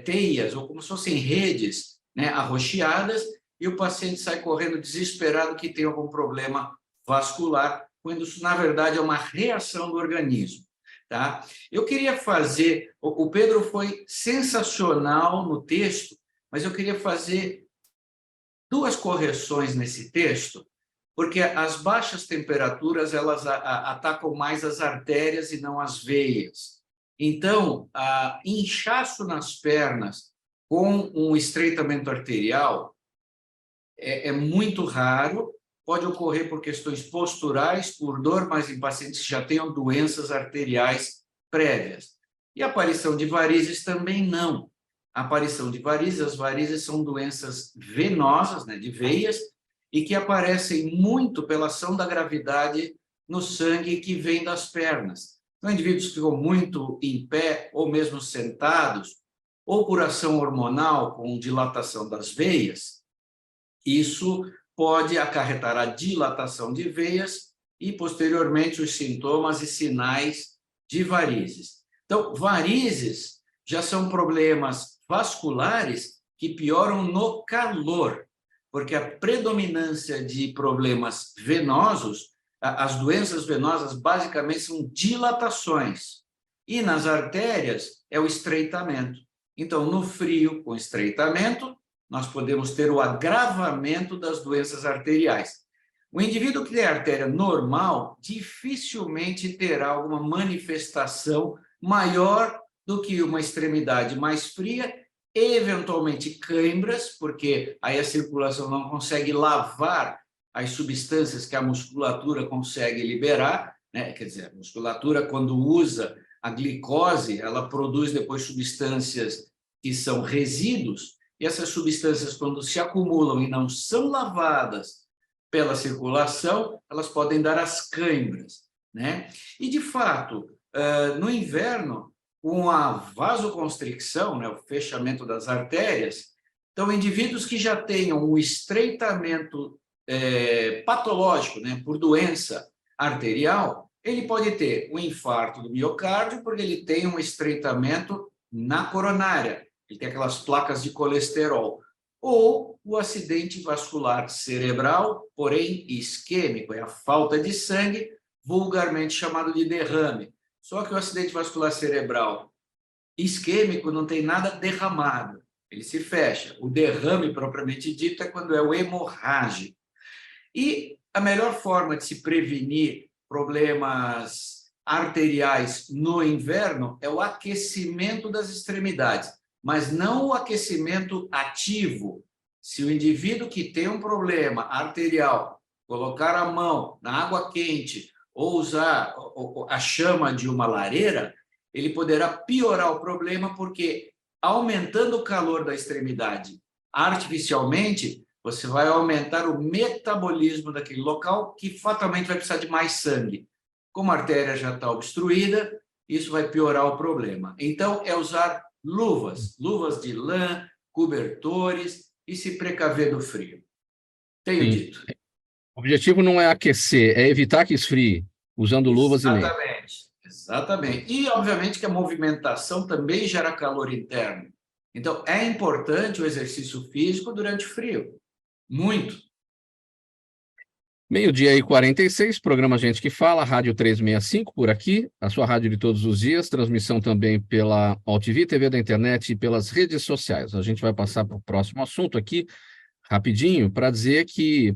teias, ou como se fossem redes, né, arroxeadas, e o paciente sai correndo desesperado que tem algum problema vascular, quando isso, na verdade, é uma reação do organismo. Tá? Eu queria fazer... O Pedro foi sensacional no texto, mas eu queria fazer 2 correções nesse texto, porque as baixas temperaturas elas atacam mais as artérias e não as veias. Então, inchaço nas pernas com um estreitamento arterial é muito raro, pode ocorrer por questões posturais, por dor, mas em pacientes que já tenham doenças arteriais prévias. E a aparição de varizes também não. A aparição de varizes, as varizes são doenças venosas, né, de veias, e que aparecem muito pela ação da gravidade no sangue que vem das pernas. Então, indivíduos que ficam muito em pé, ou mesmo sentados, ou por ação hormonal com dilatação das veias, isso pode acarretar a dilatação de veias e, posteriormente, os sintomas e sinais de varizes. Então, varizes já são problemas vasculares que pioram no calor, porque a predominância de problemas venosos, as doenças venosas basicamente são dilatações, e nas artérias é o estreitamento. Então, no frio, com estreitamento, nós podemos ter o agravamento das doenças arteriais. O indivíduo que tem artéria normal dificilmente terá alguma manifestação maior do que uma extremidade mais fria, eventualmente cãibras, porque aí a circulação não consegue lavar as substâncias que a musculatura consegue liberar, né? Quer dizer, a musculatura, quando usa a glicose, ela produz depois substâncias que são resíduos, e essas substâncias, quando se acumulam e não são lavadas pela circulação, elas podem dar as cãibras, né? E, de fato, no inverno, com a vasoconstricção, né, o fechamento das artérias, então, indivíduos que já tenham um estreitamento patológico, né, por doença arterial, ele pode ter um infarto do miocárdio, porque ele tem um estreitamento na coronária, ele tem aquelas placas de colesterol, ou o acidente vascular cerebral, porém isquêmico, é a falta de sangue, vulgarmente chamado de derrame. Só que o acidente vascular cerebral isquêmico não tem nada derramado, ele se fecha. O derrame, propriamente dito, é quando é o hemorrágico. E a melhor forma de se prevenir problemas arteriais no inverno é o aquecimento das extremidades, mas não o aquecimento ativo. Se o indivíduo que tem um problema arterial colocar a mão na água quente ou usar a chama de uma lareira, ele poderá piorar o problema, porque aumentando o calor da extremidade artificialmente, você vai aumentar o metabolismo daquele local, que fatalmente vai precisar de mais sangue. Como a artéria já está obstruída, isso vai piorar o problema. Então, é usar luvas de lã, cobertores e se precaver do frio. Tenho dito. O objetivo não é aquecer, é evitar que esfrie, usando luvas e meias. Exatamente. E, obviamente, que a movimentação também gera calor interno. Então, é importante o exercício físico durante o frio. Muito. 12h46, programa Gente que Fala, Rádio 365 por aqui, a sua rádio de todos os dias, transmissão também pela AltV, TV da internet e pelas redes sociais. A gente vai passar para o próximo assunto aqui, rapidinho, para dizer que,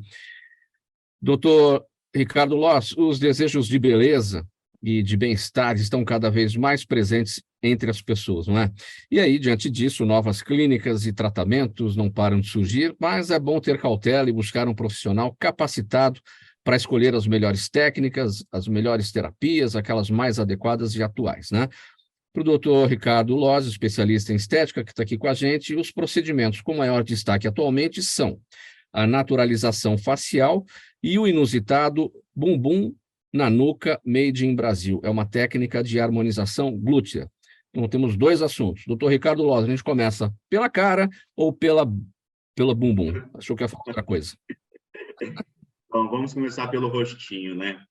doutor Ricardo Loss, os desejos de beleza e de bem-estar estão cada vez mais presentes entre as pessoas, não é? E aí, diante disso, novas clínicas e tratamentos não param de surgir, mas é bom ter cautela e buscar um profissional capacitado para escolher as melhores técnicas, as melhores terapias, aquelas mais adequadas e atuais, né? Para o doutor Ricardo Loz, especialista em estética, que está aqui com a gente, os procedimentos com maior destaque atualmente são a naturalização facial e o inusitado bumbum na nuca made in Brasil. É uma técnica de harmonização glútea. Então, temos dois assuntos. Doutor Ricardo Loz, a gente começa pela cara ou pela bumbum? Achou que ia falar outra coisa. Bom, vamos começar pelo rostinho, né?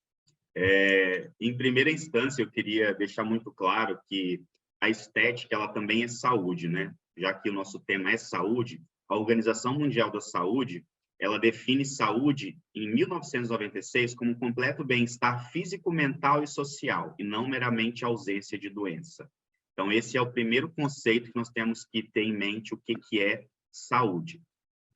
Em primeira instância, eu queria deixar muito claro que a estética, ela também é saúde, né? Já que o nosso tema é saúde, a Organização Mundial da Saúde, ela define saúde em 1996 como um completo bem-estar físico, mental e social, e não meramente ausência de doença. Então, esse é o primeiro conceito que nós temos que ter em mente, o que é saúde.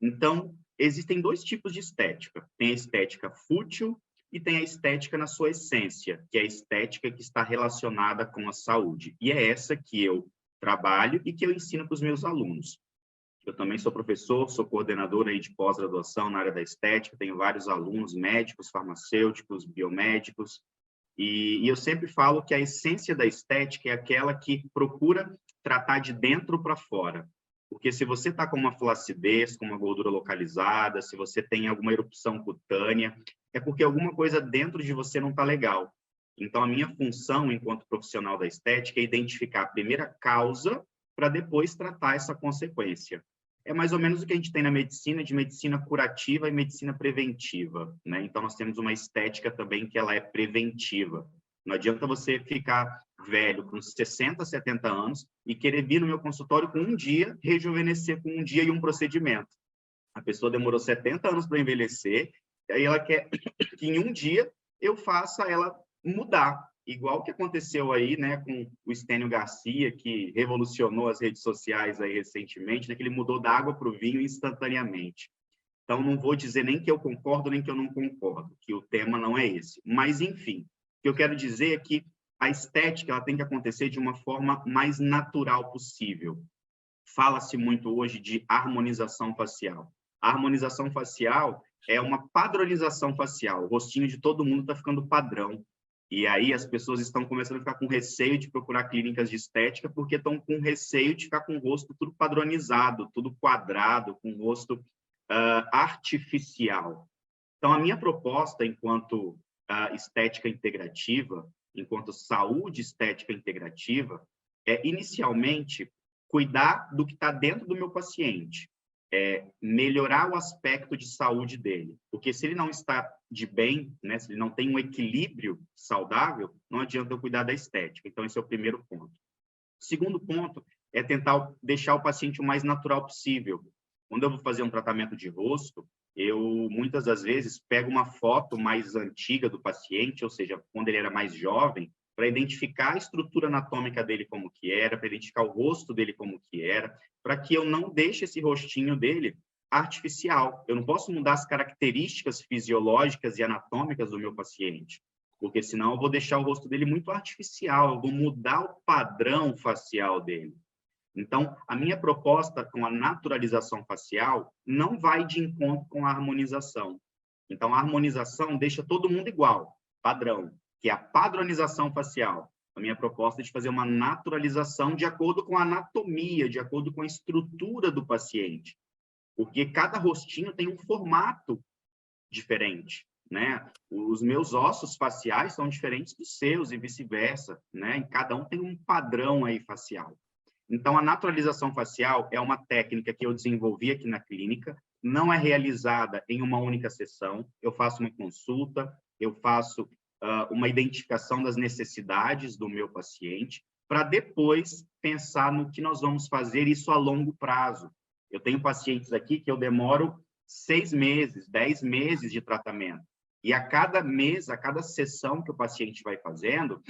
Então, existem dois tipos de estética. Tem a estética fútil e tem a estética na sua essência, que é a estética que está relacionada com a saúde. E é essa que eu trabalho e que eu ensino para os meus alunos. Eu também sou professor, sou coordenador aí de pós-graduação na área da estética, tenho vários alunos, médicos, farmacêuticos, biomédicos, e eu sempre falo que a essência da estética é aquela que procura tratar de dentro para fora. Porque se você está com uma flacidez, com uma gordura localizada, se você tem alguma erupção cutânea, é porque alguma coisa dentro de você não está legal. Então, a minha função, enquanto profissional da estética, é identificar a primeira causa para depois tratar essa consequência. É mais ou menos o que a gente tem na medicina, de medicina curativa e medicina preventiva, né? Então, nós temos uma estética também que ela é preventiva. Não adianta você ficar velho, com 60, 70 anos, e querer vir no meu consultório com um dia, rejuvenescer com um dia e um procedimento. A pessoa demorou 70 anos para envelhecer, e aí ela quer que em um dia eu faça ela mudar. Igual o que aconteceu aí, né, com o Stênio Garcia, que revolucionou as redes sociais aí recentemente, né, que ele mudou da água para o vinho instantaneamente. Então, não vou dizer nem que eu concordo, nem que eu não concordo, que o tema não é esse. Mas, enfim, o que eu quero dizer é que a estética ela tem que acontecer de uma forma mais natural possível. Fala-se muito hoje de harmonização facial. A harmonização facial é uma padronização facial. O rostinho de todo mundo está ficando padrão. E aí as pessoas estão começando a ficar com receio de procurar clínicas de estética porque estão com receio de ficar com o rosto tudo padronizado, tudo quadrado, com o rosto artificial. Então, a minha proposta enquanto estética integrativa, enquanto saúde estética integrativa, é inicialmente cuidar do que está dentro do meu paciente, melhorar o aspecto de saúde dele. Porque se ele não está de bem, né, se ele não tem um equilíbrio saudável, não adianta eu cuidar da estética. Então, esse é o primeiro ponto. O segundo ponto é tentar deixar o paciente o mais natural possível. Quando eu vou fazer um tratamento de rosto, eu, muitas das vezes, pego uma foto mais antiga do paciente, ou seja, quando ele era mais jovem, para identificar a estrutura anatômica dele como que era, para identificar o rosto dele como que era, para que eu não deixe esse rostinho dele artificial. Eu não posso mudar as características fisiológicas e anatômicas do meu paciente, porque senão eu vou deixar o rosto dele muito artificial, eu vou mudar o padrão facial dele. Então, a minha proposta com a naturalização facial não vai de encontro com a harmonização. Então, a harmonização deixa todo mundo igual, padrão, que é a padronização facial. A minha proposta é de fazer uma naturalização de acordo com a anatomia, de acordo com a estrutura do paciente. Porque cada rostinho tem um formato diferente, né? Os meus ossos faciais são diferentes dos seus e vice-versa, né? E cada um tem um padrão aí facial. Então, a naturalização facial é uma técnica que eu desenvolvi aqui na clínica, não é realizada em uma única sessão, eu faço uma consulta, eu faço uma identificação das necessidades do meu paciente, para depois pensar no que nós vamos fazer isso a longo prazo. Eu tenho pacientes aqui que eu demoro 6 meses, 10 meses de tratamento, e a cada mês, a cada sessão que o paciente vai fazendo,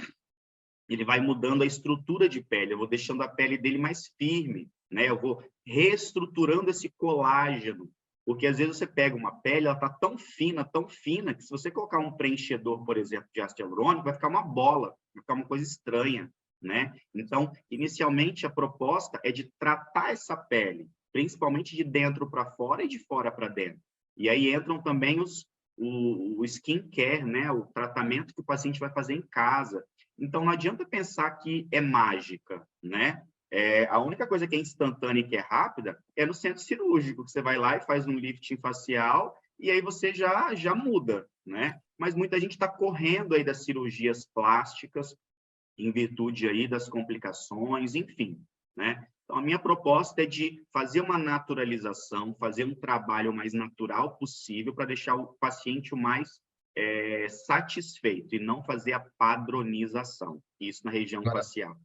ele vai mudando a estrutura de pele, eu vou deixando a pele dele mais firme, né? Eu vou reestruturando esse colágeno Porque às vezes você pega uma pele, ela está tão fina, que se você colocar um preenchedor, por exemplo, de ácido hialurônico, vai ficar uma bola, vai ficar uma coisa estranha, né? Então, inicialmente, a proposta é de tratar essa pele, principalmente de dentro para fora e de fora para dentro. E aí entram também o skincare, né? O tratamento que o paciente vai fazer em casa. Então, não adianta pensar que é mágica, né? A única coisa que é instantânea e que é rápida é no centro cirúrgico, que você vai lá e faz um lifting facial e aí você já muda, né? Mas muita gente está correndo aí das cirurgias plásticas em virtude aí das complicações, enfim, né? Então, a minha proposta é de fazer uma naturalização, fazer um trabalho o mais natural possível para deixar o paciente o mais satisfeito e não fazer a padronização, isso na região facial.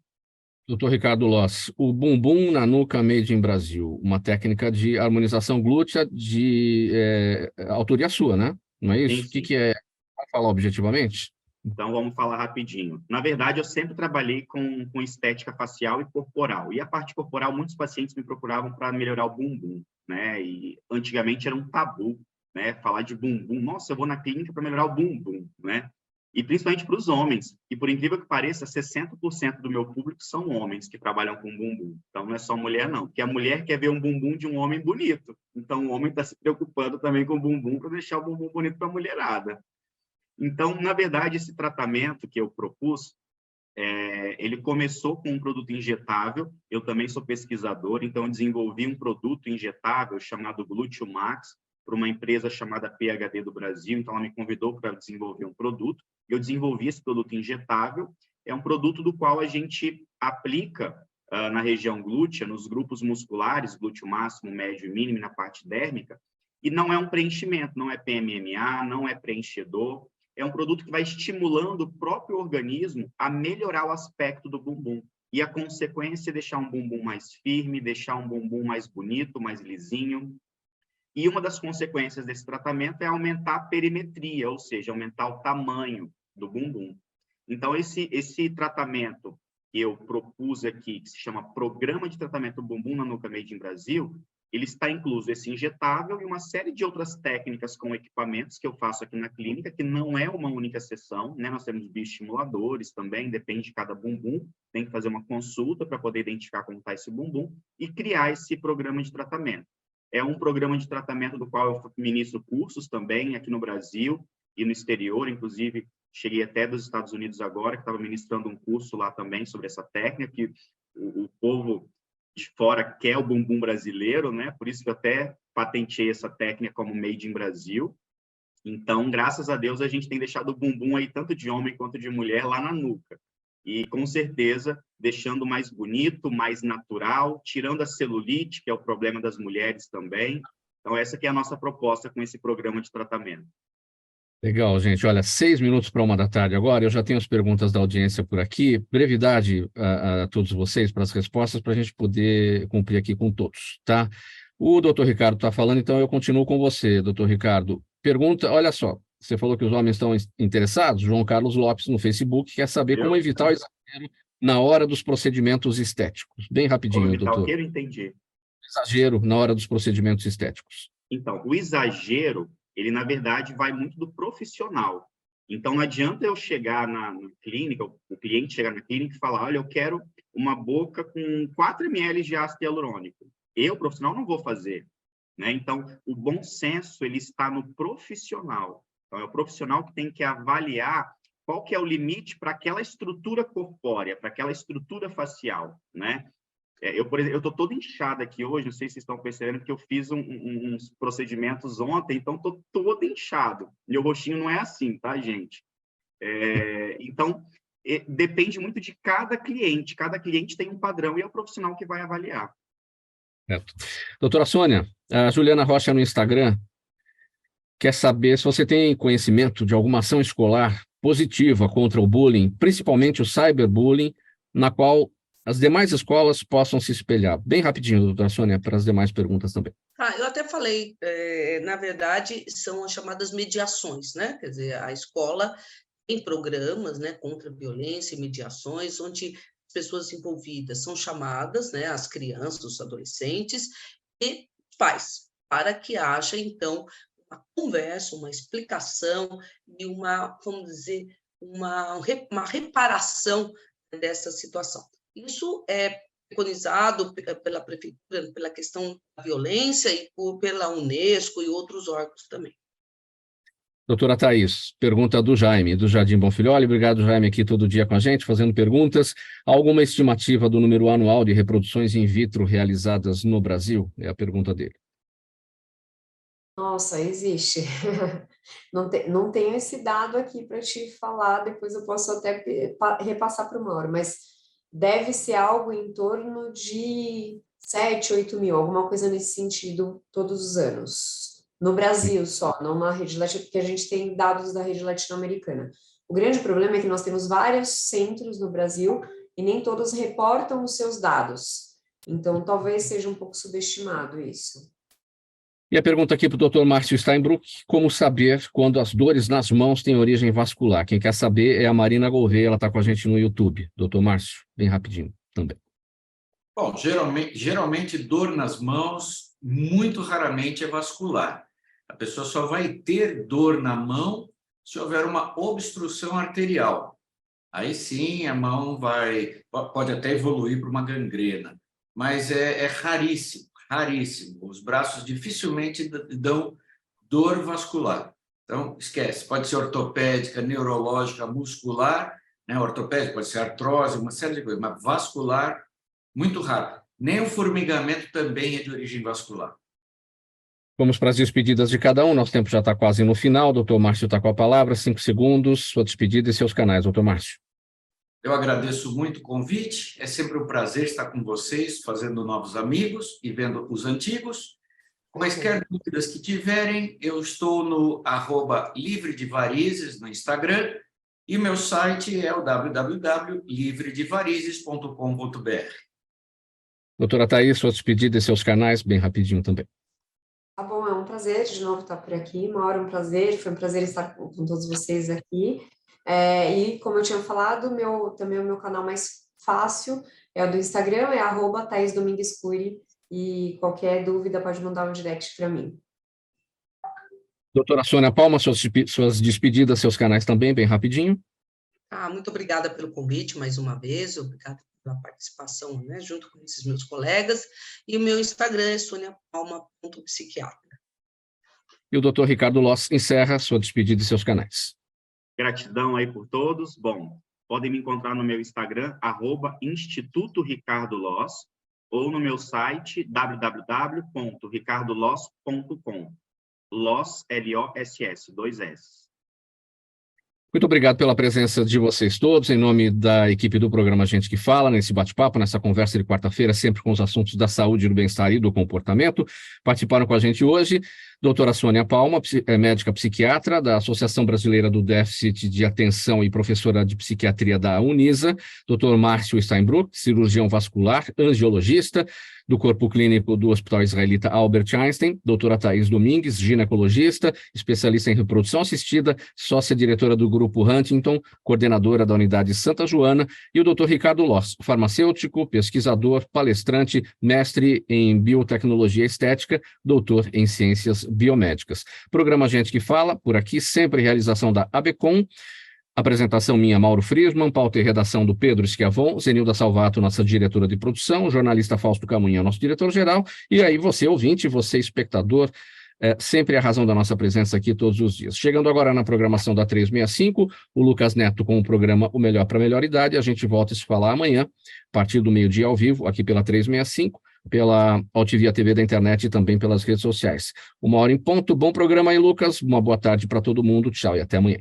Doutor Ricardo Loss, o bumbum na nuca made in Brasil, uma técnica de harmonização glútea de autoria sua, né? Não é isso? Sim, O que é? Vamos falar objetivamente? Então, vamos falar rapidinho. Na verdade, eu sempre trabalhei com estética facial e corporal. E a parte corporal, muitos pacientes me procuravam para melhorar o bumbum, né? E antigamente era um tabu, né? Falar de bumbum. Nossa, eu vou na clínica para melhorar o bumbum, né? E principalmente para os homens. E por incrível que pareça, 60% do meu público são homens que trabalham com bumbum. Então, não é só mulher, não. Porque a mulher quer ver um bumbum de um homem bonito. Então, o homem está se preocupando também com o bumbum para deixar o bumbum bonito para a mulherada. Então, na verdade, esse tratamento que eu propus, ele começou com um produto injetável. Eu também sou pesquisador, então eu desenvolvi um produto injetável chamado Glúteo Max para uma empresa chamada PHD do Brasil. Então, ela me convidou para desenvolver um produto. Eu desenvolvi esse produto injetável. É um produto do qual a gente aplica na região glútea, nos grupos musculares, glúteo máximo, médio e mínimo, na parte dérmica. E não é um preenchimento, não é PMMA, não é preenchedor. É um produto que vai estimulando o próprio organismo a melhorar o aspecto do bumbum. E a consequência é deixar um bumbum mais firme, deixar um bumbum mais bonito, mais lisinho. E uma das consequências desse tratamento é aumentar a perimetria, ou seja, aumentar o tamanho do bumbum. Então, esse tratamento que eu propus aqui, que se chama Programa de Tratamento do Bumbum na Nuca Made in Brasil, ele está incluso esse injetável e uma série de outras técnicas com equipamentos que eu faço aqui na clínica, que não é uma única sessão, né? Nós temos bioestimuladores também, depende de cada bumbum, tem que fazer uma consulta para poder identificar como está esse bumbum e criar esse programa de tratamento. É um programa de tratamento do qual eu ministro cursos também aqui no Brasil e no exterior, inclusive cheguei até dos Estados Unidos agora, que estava ministrando um curso lá também sobre essa técnica, que o povo de fora quer o bumbum brasileiro, né? Por isso que eu até patenteei essa técnica como Made in Brasil. Então, graças a Deus, a gente tem deixado o bumbum aí, tanto de homem quanto de mulher, lá na nuca. E, com certeza, deixando mais bonito, mais natural, tirando a celulite, que é o problema das mulheres também. Então, essa que é a nossa proposta com esse programa de tratamento. Legal, gente. Olha, 6 minutos para 1 da tarde agora. Eu já tenho as perguntas da audiência por aqui. Brevidade a todos vocês para as respostas, para a gente poder cumprir aqui com todos, tá? O doutor Ricardo está falando, então eu continuo com você, doutor Ricardo. Pergunta, olha só, você falou que os homens estão interessados. João Carlos Lopes no Facebook quer saber como evitar o exagero na hora dos procedimentos estéticos. Bem rapidinho, como evitar doutor. O que eu entendi. Exagero na hora dos procedimentos estéticos. Então, o exagero, ele, na verdade, vai muito do profissional. Então, não adianta eu chegar na clínica, o cliente chegar na clínica e falar, olha, eu quero uma boca com 4 ml de ácido hialurônico. Eu, profissional, não vou fazer, né? Então, o bom senso, ele está no profissional. Então, é o profissional que tem que avaliar qual que é o limite para aquela estrutura corpórea, para aquela estrutura facial, né? Por exemplo, eu estou todo inchado aqui hoje, não sei se vocês estão percebendo, porque eu fiz uns procedimentos ontem, então estou todo inchado. Meu rostinho não é assim, tá, gente? Então, depende muito de cada cliente tem um padrão e é o profissional que vai avaliar. Certo. Doutora Sônia, a Juliana Rocha no Instagram quer saber se você tem conhecimento de alguma ação escolar positiva contra o bullying, principalmente o cyberbullying, na qual as demais escolas possam se espelhar. Bem rapidinho, doutora Sônia, para as demais perguntas também. Eu até falei, na verdade, são as chamadas mediações, né? Quer dizer, a escola tem programas, né, contra a violência e mediações, onde as pessoas envolvidas são chamadas, né, as crianças, os adolescentes e pais. para que haja, então, uma conversa, uma explicação e vamos dizer, uma reparação dessa situação. Isso é preconizado pela Prefeitura, pela questão da violência e pela Unesco e outros órgãos também. Doutora Thaís, pergunta do Jaime, do Jardim Bonfilholi. Obrigado, Jaime, aqui todo dia com a gente, fazendo perguntas. Há alguma estimativa do número anual de reproduções in vitro realizadas no Brasil? É a pergunta dele. Nossa, existe. Não tenho esse dado aqui para te falar, depois eu posso até repassar para o Mauro, mas deve ser algo em torno de 7, 8 mil, alguma coisa nesse sentido, todos os anos. No Brasil só, não na rede latino, porque a gente tem dados da rede latino-americana. O grande problema é que nós temos vários centros no Brasil e nem todos reportam os seus dados. Então, talvez seja um pouco subestimado isso. E a pergunta aqui para o Dr. Márcio Steinbruch: como saber quando as dores nas mãos têm origem vascular? Quem quer saber é a Marina Gouveia, ela está com a gente no YouTube. Dr. Márcio, bem rapidinho também. Bom, geralmente dor nas mãos, muito raramente é vascular. A pessoa só vai ter dor na mão se houver uma obstrução arterial. Aí sim a mão pode até evoluir para uma gangrena, mas é raríssimo. Raríssimo. Os braços dificilmente dão dor vascular. Então, esquece. Pode ser ortopédica, neurológica, muscular, né? Ortopédica pode ser artrose, uma série de coisas, mas vascular, muito raro. Nem o formigamento também é de origem vascular. Vamos para as despedidas de cada um. Nosso tempo já está quase no final. Doutor Márcio está com a palavra. 5 segundos, sua despedida e seus canais, doutor Márcio. Eu agradeço muito o convite, é sempre um prazer estar com vocês, fazendo novos amigos e vendo os antigos. Quaisquer dúvidas que tiverem, eu estou no @livredevarizes no Instagram e meu site é o www.livredevarizes.com.br. Doutora Thaís, sua despedida e seus canais, bem rapidinho também. Tá bom, é um prazer de novo estar por aqui. Mauro, foi um prazer estar com todos vocês aqui. E como eu tinha falado, também o meu canal mais fácil é o do Instagram, é @ThaísDominguesCuri, e qualquer dúvida pode mandar um direct para mim. Doutora Sônia Palma, suas despedidas, seus canais também, bem rapidinho. Muito obrigada pelo convite mais uma vez, obrigada pela participação, né, junto com esses meus colegas, e o meu Instagram é soniapalma.psiquiatra. E o doutor Ricardo Loss encerra sua despedida e seus canais. Gratidão aí por todos. Bom, podem me encontrar no meu Instagram, @Instituto Ricardo Loss, ou no meu site, www.ricardoloss.com. Loss, L-O-S-S, 2 S. Muito obrigado pela presença de vocês todos, em nome da equipe do programa Gente que Fala, nesse bate-papo, nessa conversa de quarta-feira, sempre com os assuntos da saúde, do bem-estar e do comportamento. Participaram com a gente hoje doutora Sônia Palma, médica psiquiatra da Associação Brasileira do Déficit de Atenção e professora de psiquiatria da Unisa, doutor Márcio Steinbruch, cirurgião vascular, angiologista do Corpo Clínico do Hospital Israelita Albert Einstein, doutora Thaís Domingues, ginecologista, especialista em reprodução assistida, sócia-diretora do Grupo Huntington, coordenadora da Unidade Santa Joana, e o doutor Ricardo Loss, farmacêutico, pesquisador, palestrante, mestre em biotecnologia estética, doutor em ciências biomédicas. Programa Gente que Fala, por aqui, sempre realização da ABCOM. Apresentação minha, Mauro Friesman, pauta e redação do Pedro Schiavon, Zenilda Salvato, nossa diretora de produção, o jornalista Fausto Camunha, nosso diretor-geral, e aí você ouvinte, você espectador, sempre a razão da nossa presença aqui todos os dias. Chegando agora na programação da 365, o Lucas Neto com o programa O Melhor para a Melhor Idade. A gente volta a se falar amanhã, a partir do meio-dia ao vivo, aqui pela 365, pela Altivia TV da internet e também pelas redes sociais. 1h em ponto. Bom programa aí, Lucas. Uma boa tarde para todo mundo. Tchau e até amanhã.